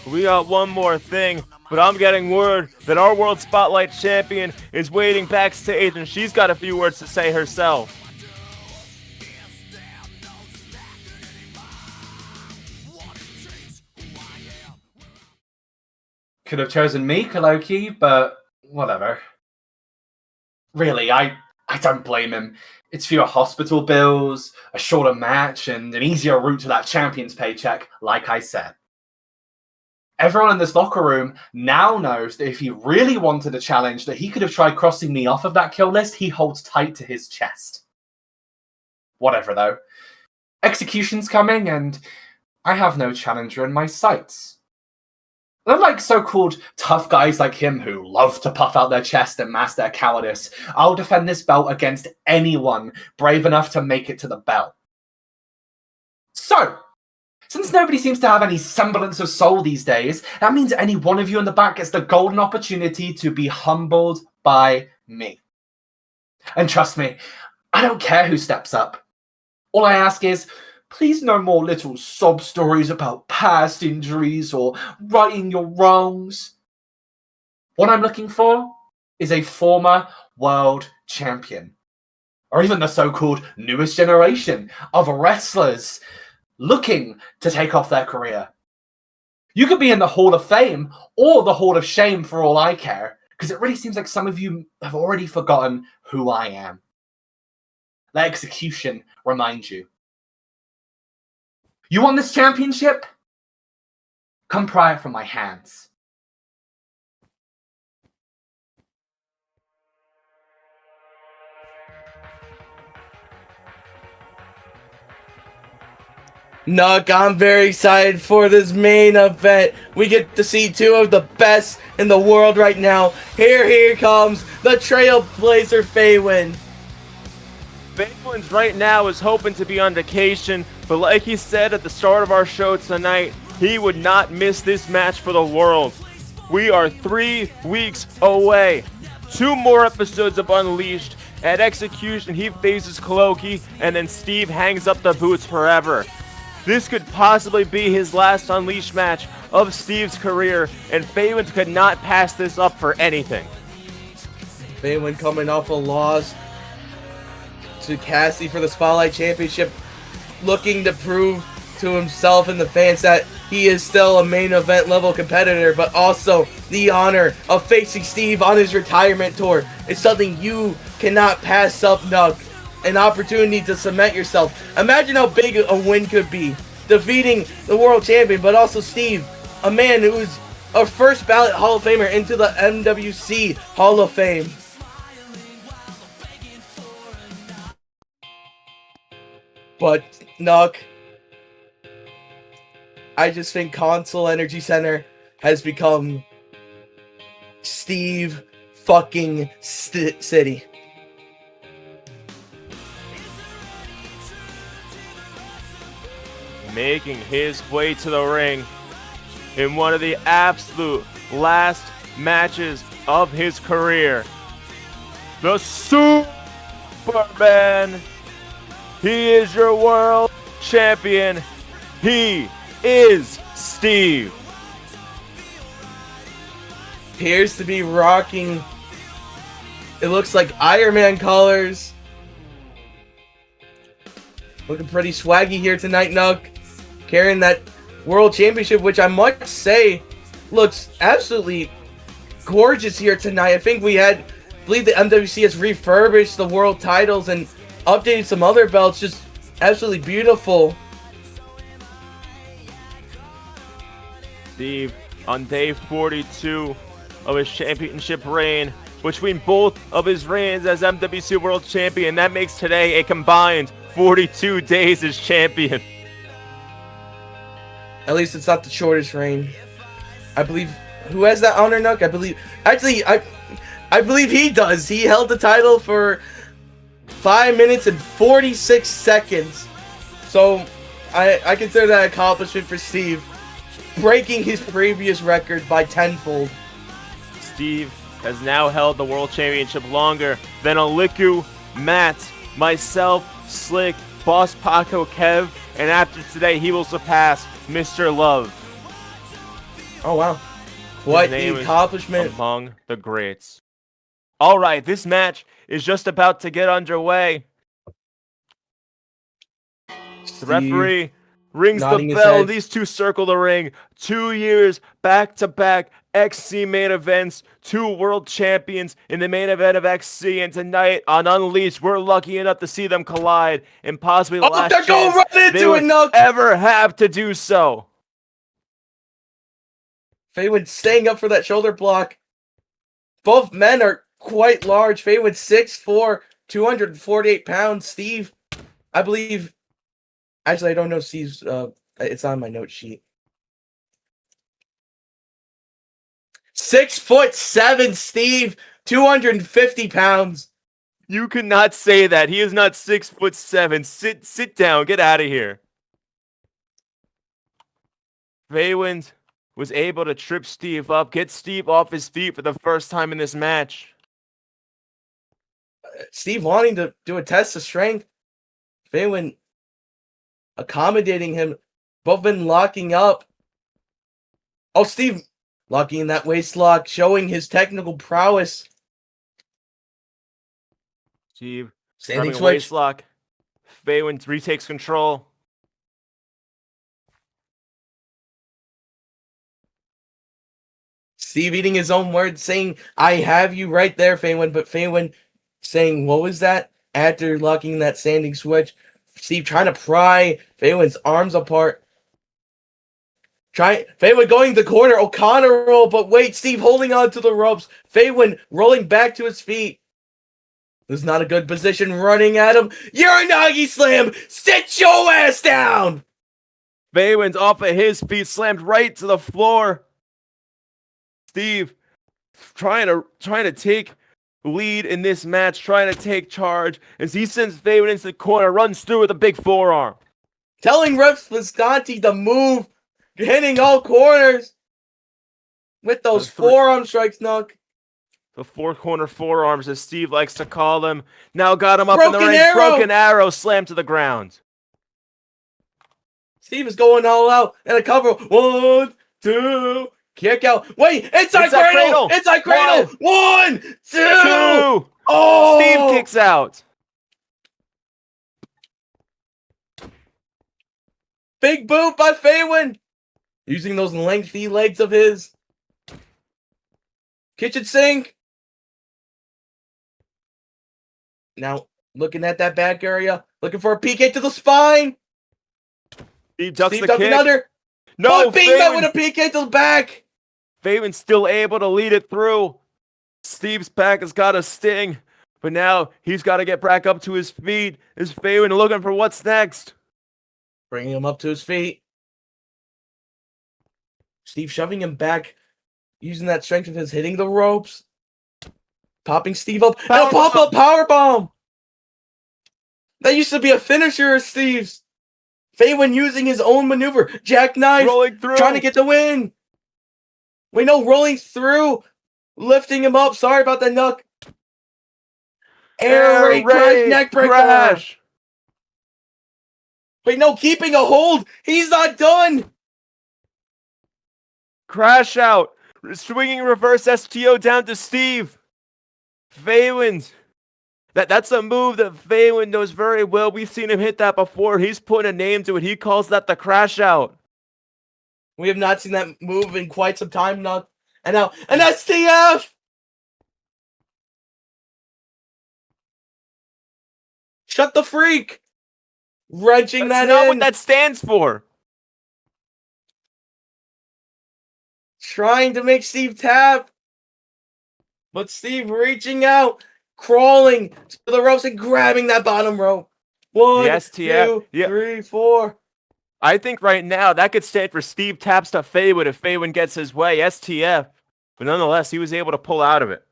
We got one more thing, but I'm getting word that our World Spotlight champion is waiting backstage, and she's got a few words to say herself. Could have chosen me, Kaloki, but whatever. Really, I don't blame him. It's fewer hospital bills, a shorter match, and an easier route to that champion's paycheck, like I said. Everyone in this locker room now knows that if he really wanted a challenge, that he could have tried crossing me off of that kill list he holds tight to his chest. Whatever, though. Execution's coming, and I have no challenger in my sights. Unlike so-called tough guys like him who love to puff out their chest and mask their cowardice, I'll defend this belt against anyone brave enough to make it to the belt. So, since nobody seems to have any semblance of soul these days, that means any one of you in the back gets the golden opportunity to be humbled by me. And trust me, I don't care who steps up. All I ask is, please no more little sob stories about past injuries or righting your wrongs. What I'm looking for is a former world champion, or even the so-called newest generation of wrestlers looking to take off their career. You could be in the Hall of Fame or the Hall of Shame for all I care, because it really seems like some of you have already forgotten who I am. Let execution remind you. You want this championship? Come pry it from my hands. Nook, I'm very excited for this main event. We get to see two of the best in the world right now. Here comes the Trailblazer Faywind. Faywind right now is hoping to be on vacation, but like he said at the start of our show tonight, he would not miss this match for the world. We are 3 weeks away. 2 more episodes of Unleashed. At Execution, he faces Koloki, and then Steve hangs up the boots forever. This could possibly be his last Unleashed match of Steve's career, and Faywind could not pass this up for anything. Faywind coming off a loss to Cassidy for the Spotlight Championship, looking to prove to himself and the fans that he is still a main event level competitor, but also the honor of facing Steve on his retirement tour is something you cannot pass up, Nook. An opportunity to cement yourself. Imagine how big a win could be. Defeating the world champion, but also Steve, a man who is a first ballot Hall of Famer into the MWC Hall of Fame. But, Nook, I just think Console Energy Center has become Steve fucking City. Making his way to the ring in one of the absolute last matches of his career. The Superman. He is your world champion. He is Steve. Appears to be rocking, it looks like Iron Man colors. Looking pretty swaggy here tonight, Nook. Carrying that World Championship, which I must say looks absolutely gorgeous here tonight. I think I believe the MWC has refurbished the world titles and updated some other belts. Just absolutely beautiful. Steve, on day 42 of his championship reign, between both of his reigns as MWC World Champion, that makes today a combined 42 days as champion. At least it's not the shortest reign. I believe, who has that honor, Nook? I believe he does. He held the title for 5 minutes and 46 seconds. So I consider that an accomplishment for Steve, breaking his previous record by tenfold. Steve has now held the World Championship longer than Aliku, Matt, myself, Slick, Boss Paco, Kev, and after today he will surpass Mr. Love. Oh wow. What an accomplishment. Among the greats. Alright, this match is just about to get underway. The referee rings the bell. These two circle the ring. 2 years back-to-back XC main events. 2 world champions in the main event of XC. And tonight on Unleashed, we're lucky enough to see them collide and possibly the last chance they would ever have to do so. Faywind staying up for that shoulder block. Both men are quite large. Faywind 6'4", 248 pounds. Steve, I believe... Actually, I don't know Steve's... it's on my note sheet. 6'7", Steve, 250 pounds. You could not say that. He is not 6'7". Sit down. Get out of here. Faywind was able to trip Steve up, get Steve off his feet for the first time in this match. Steve wanting to do a test of strength. Faywind accommodating him. Both been locking up. Oh, Steve Locking in that waist lock, showing his technical prowess. Steve, Standing grabbing a switch. waist lock. Faywind retakes control. Steve eating his own words, saying, I have you right there, Faywind. But Faywind saying, what was that? After locking that standing switch. Steve trying to pry Faywind's arms apart. Faywind going to corner. O'Connor roll, but wait, Steve holding on to the ropes. Faywind rolling back to his feet. This is not a good position, running at him. Hironaka slam! Sit your ass down! Faywind's off of his feet, slammed right to the floor. Steve trying to take lead in this match, trying to take charge as he sends Faywind into the corner, runs through with a big forearm. Telling Rex Visconti to move, hitting all corners with those forearm strikes, Nook. The four corner forearms, as Steve likes to call them. Now got him up in the Broken ring. arrow. Broken arrow, slammed to the ground. Steve is going all out and a cover. 1, 2, kick out. Wait, inside cradle! Inside cradle! 1, 2! Oh! Steve kicks out. Big boot by Faywind. Using those lengthy legs of his. Kitchen sink. Now, looking at that back area. Looking for a PK to the spine. Steve ducks the ducking kick. under. No, but being met with a PK to the back. Faywind's still able to lead it through. Steve's back has got a sting, but now he's got to get back up to his feet. Is Faywind looking for what's next? Bringing him up to his feet. Steve shoving him back, using that strength of his, hitting the ropes. Popping Steve up. And a pop-up powerbomb! That used to be a finisher of Steve's. Faywind using his own maneuver. Jackknife. Rolling through. Trying to get the win. Wait, no, rolling through. Lifting him up. Sorry about that, Nook. Air raid neck breaker. Crash. Wait, no, keeping a hold. He's not done. Crash out. Swinging reverse STO down to Steve. Faywind. That's a move that Faywind knows very well. We've seen him hit that before. He's putting a name to it. He calls that the crash out. We have not seen that move in quite some time now. And now, an STF! Shut the freak! Wrenching That's that not in. what that stands for. Trying to make Steve tap. But Steve reaching out, crawling to the ropes and grabbing that bottom rope. 1, The STF. 2, 3, 4. I think right now that could stand for Steve taps to Faywind if Faywind gets his way. STF. But nonetheless, he was able to pull out of it.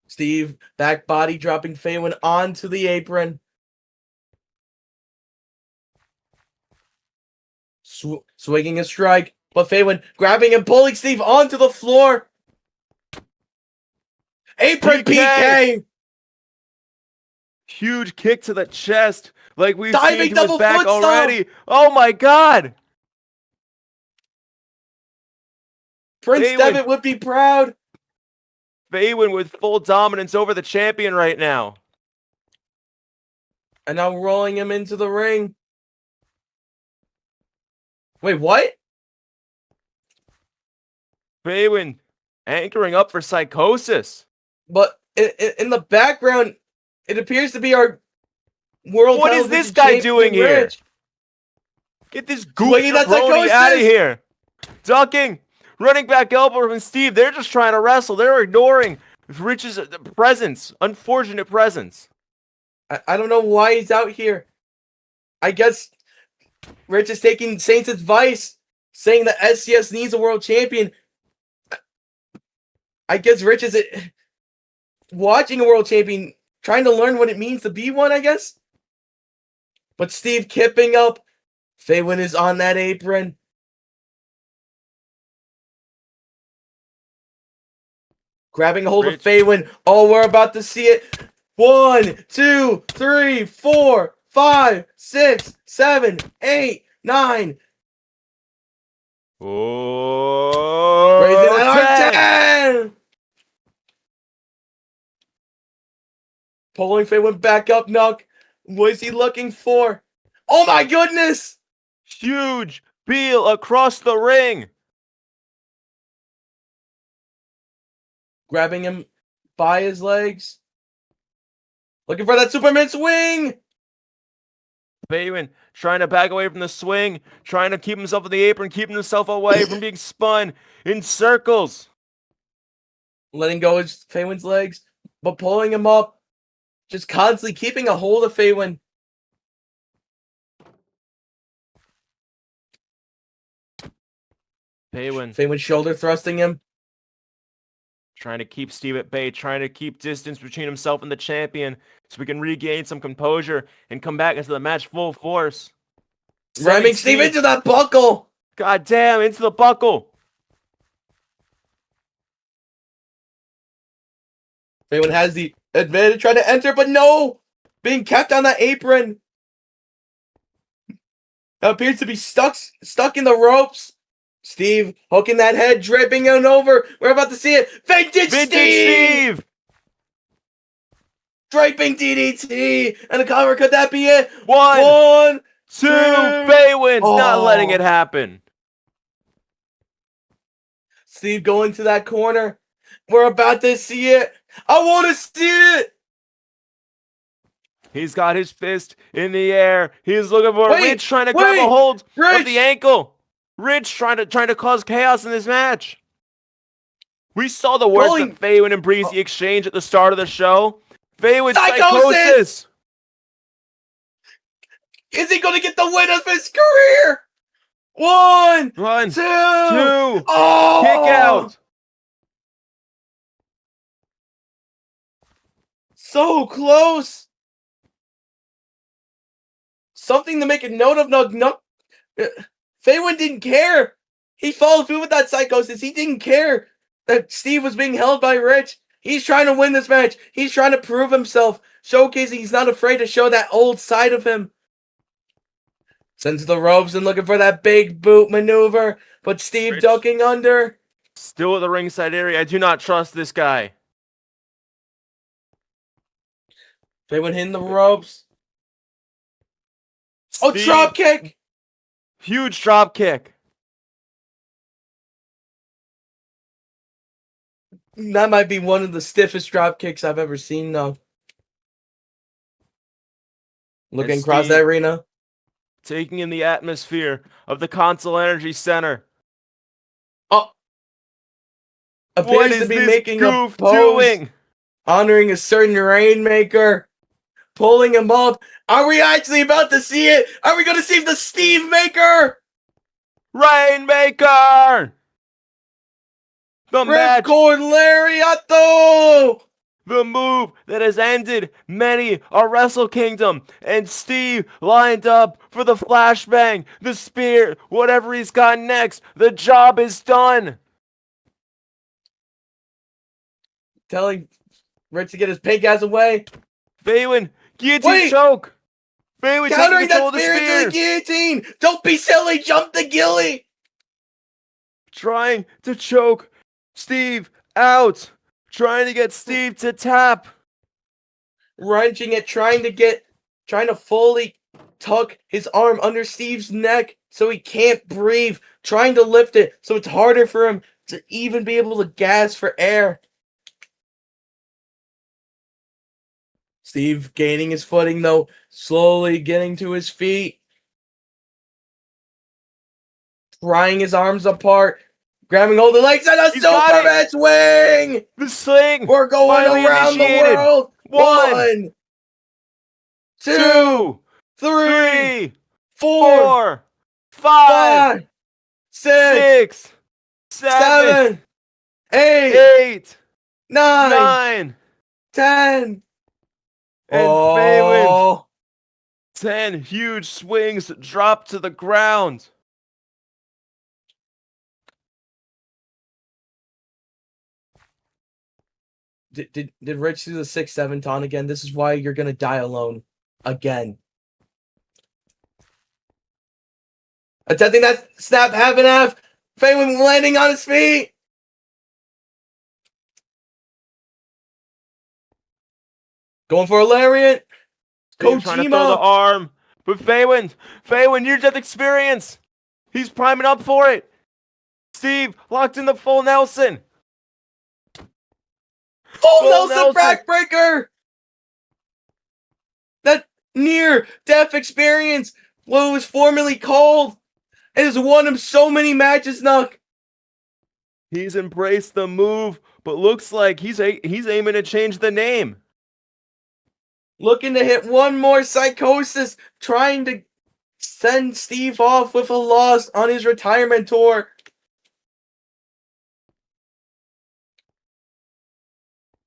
Steve back body dropping Faywind onto the apron. Swinging a strike, but Faywind grabbing and pulling Steve onto the floor. Apron PK. Huge kick to the chest, like we've Diving seen to his double back foot stomp. already. Oh my God! Prince Faywind. Devitt would be proud. Faywind with full dominance over the champion right now. And now rolling him into the ring. Wait, what? Faywind anchoring up for Psychosis. But in the background, it appears to be our world. What is this guy doing here? Get this goofy that jabroni Psychosis. out of here. Ducking. Running back elbow from Steve. They're just trying to wrestle. They're ignoring Rich's presence. Unfortunate presence. I don't know why he's out here. I guess Rich is taking Saint's advice, saying that SCS needs a world champion. I guess Rich is watching a world champion, trying to learn what it means to be one, I guess. But Steve kipping up. Faywind is on that apron. Grabbing a hold of Faywind. Oh, we're about to see it. 1, 2, 3, 4, 5, 6, 7, 8, 9. Oh, Raising that tag! R10! Pulling Faywind back up, Nuck. What is he looking for? Oh my goodness! Huge Beal across the ring. Grabbing him by his legs. Looking for that Superman swing! Faywind trying to back away from the swing, trying to keep himself in the apron, keeping himself away from being spun in circles. Letting go of Faywind's legs, but pulling him up. Just constantly keeping a hold of Faywind. Faywind shoulder thrusting him. trying to keep Steve at bay, trying to keep distance between himself and the champion so we can regain some composure and come back into the match full force. Ramming Steve into that buckle! God damn, into the buckle! Faywind has the advantage trying to enter, but no! Being kept on that apron. Appears to be stuck in the ropes. Steve hooking that head, draping it over. We're about to see it. Vintage Steve! Draping DDT! And a cover, could that be it? One, two, Faywind's not letting it happen. Steve going to that corner. We're about to see it. I want to see it! He's got his fist in the air. He's looking for Rich trying to grab a hold of the ankle. Rich trying to cause chaos in this match. We saw the words that Faywind and Breezy exchange at the start of the show. Faywind's psychosis. Is he going to get the win of his career? One, two, oh! Kick out. So close. Something to make a note of. Faywind didn't care. He followed through with that psychosis. He didn't care that Steve was being held by Rich. He's trying to win this match. He's trying to prove himself, showcasing he's not afraid to show that old side of him. Sends the ropes and looking for that big boot maneuver, but Steve ducking under. Still at the ringside area. I do not trust this guy. Faywind hitting the ropes. Oh, drop kick! Huge drop kick. That might be one of the stiffest drop kicks I've ever seen, though. Looking across that arena. Taking in the atmosphere of the Console Energy Center. Oh! Appears to be making a pose, honoring a certain Rainmaker. Pulling him up. Are we actually about to see it? Are we going to see the Steve Maker? Rainmaker! The match. Ripcord Lariato! The move that has ended many a Wrestle Kingdom. And Steve lined up for the flashbang, the spear, whatever he's got next. The job is done. Telling Rich to get his pink ass away. Faywind, guillotine choke. Faywind countering taking control that of the spear spear. into the guillotine. Don't be silly. Jump the gilly. Trying to choke Steve out. Trying to get Steve to tap. Wrenching it, trying to fully tuck his arm under Steve's neck so he can't breathe. Trying to lift it so it's harder for him to even be able to gasp for air. Steve gaining his footing, though, slowly getting to his feet. Prying his arms apart. Grabbing hold of the legs and a Superman swing! The sling! We're going finally around initiated. the world! One, two, three, four, five, six, seven, eight, nine, 10. And Faywind. 10 huge swings drop to the ground. Did Rich do the 6-7 taunt again? This is why you're gonna die alone. Again. Attempting that snap half and half. Faywind landing on his feet. Going for a lariat. Steve trying to throw the arm. But Faywind, near-death experience. He's priming up for it. Steve locked in the full Nelson. Full Nelson backbreaker. That near-death experience, what it was formerly called, it has won him so many matches, Nuck. He's embraced the move, but looks like he's aiming to change the name. Looking to hit one more psychosis, trying to send Steve off with a loss on his retirement tour.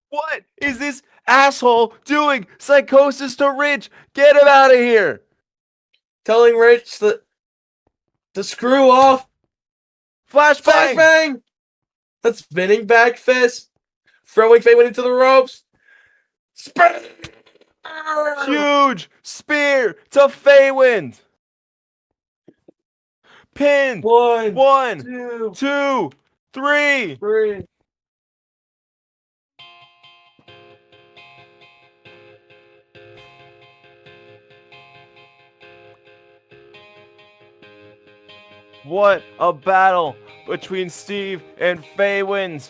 What is this asshole doing? Psychosis to Rich. Get him out of here. Telling Rich to screw off. Flashbang. Flashbang. That's spinning back fist. Throwing Faywind into the ropes. Huge spear to Faywind. Pin. One, two, three. What a battle between Steve and Faywind.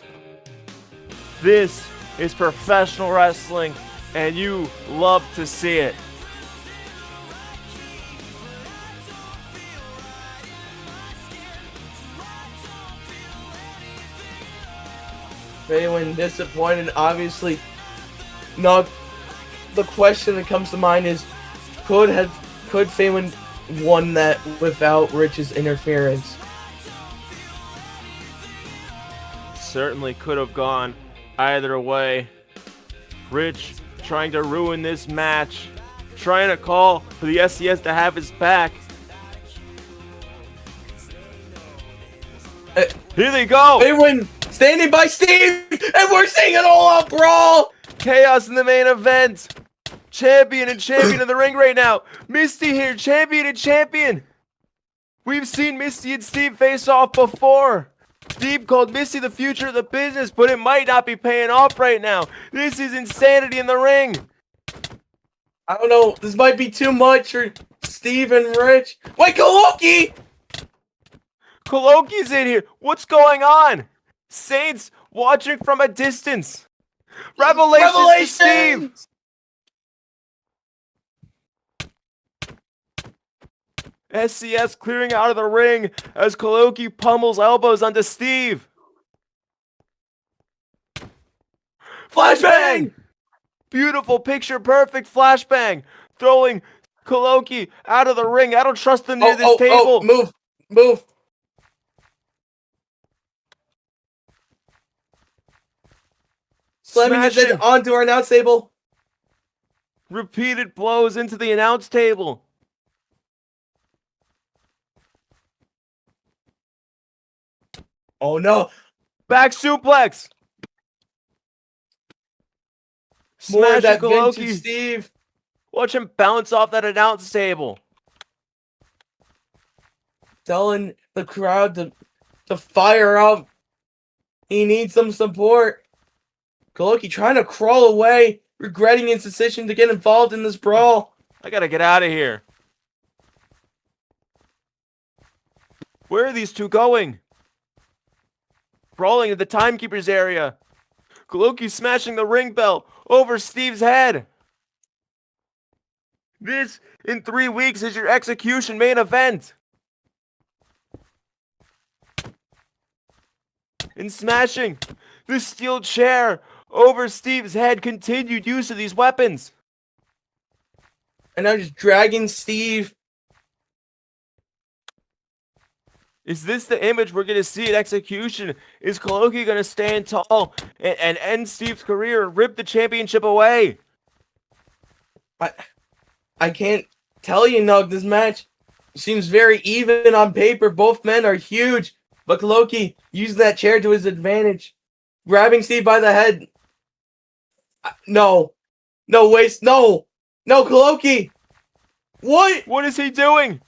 This is professional wrestling, and you love to see it. Faywind disappointed, obviously. No, the question that comes to mind is, could Faywind won that without Rich's interference? Certainly could have gone either way. Rich trying to ruin this match, trying to call for the SCS to have his back. Here they go! Faywind standing by Steve, and we're seeing an all-out brawl! Chaos in the main event. Champion and champion in the ring right now. Misty here, champion and champion. We've seen Misty and Steve face off before. Steve called Misty the future of the business, but it might not be paying off right now. This is insanity in the ring. I don't know. This might be too much for Steve and Rich. Wait, Koloki! Koloki's in here. What's going on? Saints watching from a distance. Revelations to Steve. SCS clearing out of the ring as Koloki pummels elbows onto Steve. Flashbang! Beautiful picture, perfect flashbang. Throwing Koloki out of the ring. I don't trust him near this table. Move. Slamming his head onto our announce table. Repeated blows into the announce table. Oh no. Back suplex. More of that Koloki. vintage Steve. Watch him bounce off that announce table. Telling the crowd to fire up. He needs some support. Koloki trying to crawl away, regretting his decision to get involved in this brawl. I gotta get out of here. Where are these two going? Brawling at the timekeeper's area. Koloki smashing the ring bell over Steve's head. This, in 3 weeks, is your execution main event. And smashing the steel chair over Steve's head. Continued use of these weapons. And now just dragging Steve. Is this the image we're going to see at execution? Is Koloki going to stand tall and end Steve's career and rip the championship away? I can't tell you, Nug. This match seems very even on paper. Both men are huge. But Koloki using that chair to his advantage. Grabbing Steve by the head. No, Koloki. What? What is he doing?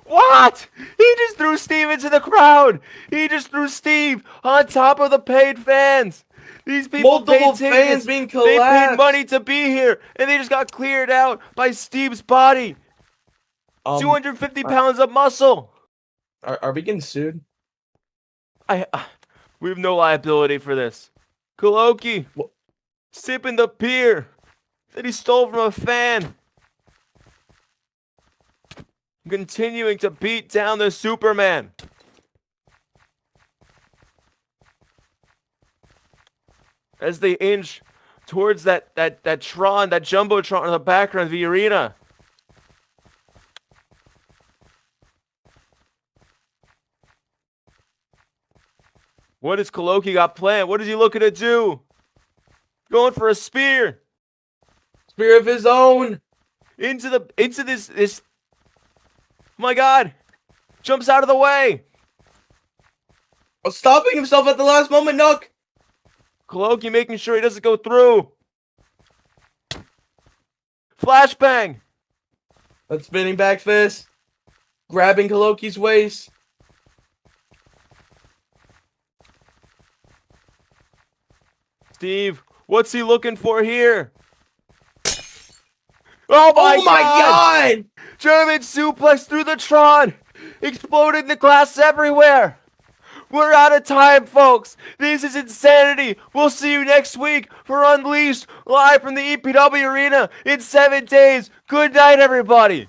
What? He just threw Steve into the crowd. He just threw Steve on top of the paid fans. These people Multiple paid tickets. fans being They paid collapsed. money to be here, and they just got cleared out by Steve's body. 250 pounds of muscle. Are we getting sued? We have no liability for this. Koloki sipping the beer that he stole from a fan. Continuing to beat down the Superman. As they inch towards that Tron, that Jumbotron in the background of the arena. What has Koloki got planned? What is he looking to do? Going for a spear. Spear of his own. Into this. Oh my God. Jumps out of the way. Oh, stopping himself at the last moment, Nook. Koloki making sure he doesn't go through. Flashbang. That spinning back fist. Grabbing Koloki's waist. Steve, what's he looking for here? Oh my God! German suplex through the Tron! Exploding the glass everywhere! We're out of time, folks! This is insanity! We'll see you next week for Unleashed, live from the EPW Arena in 7 days! Good night, everybody!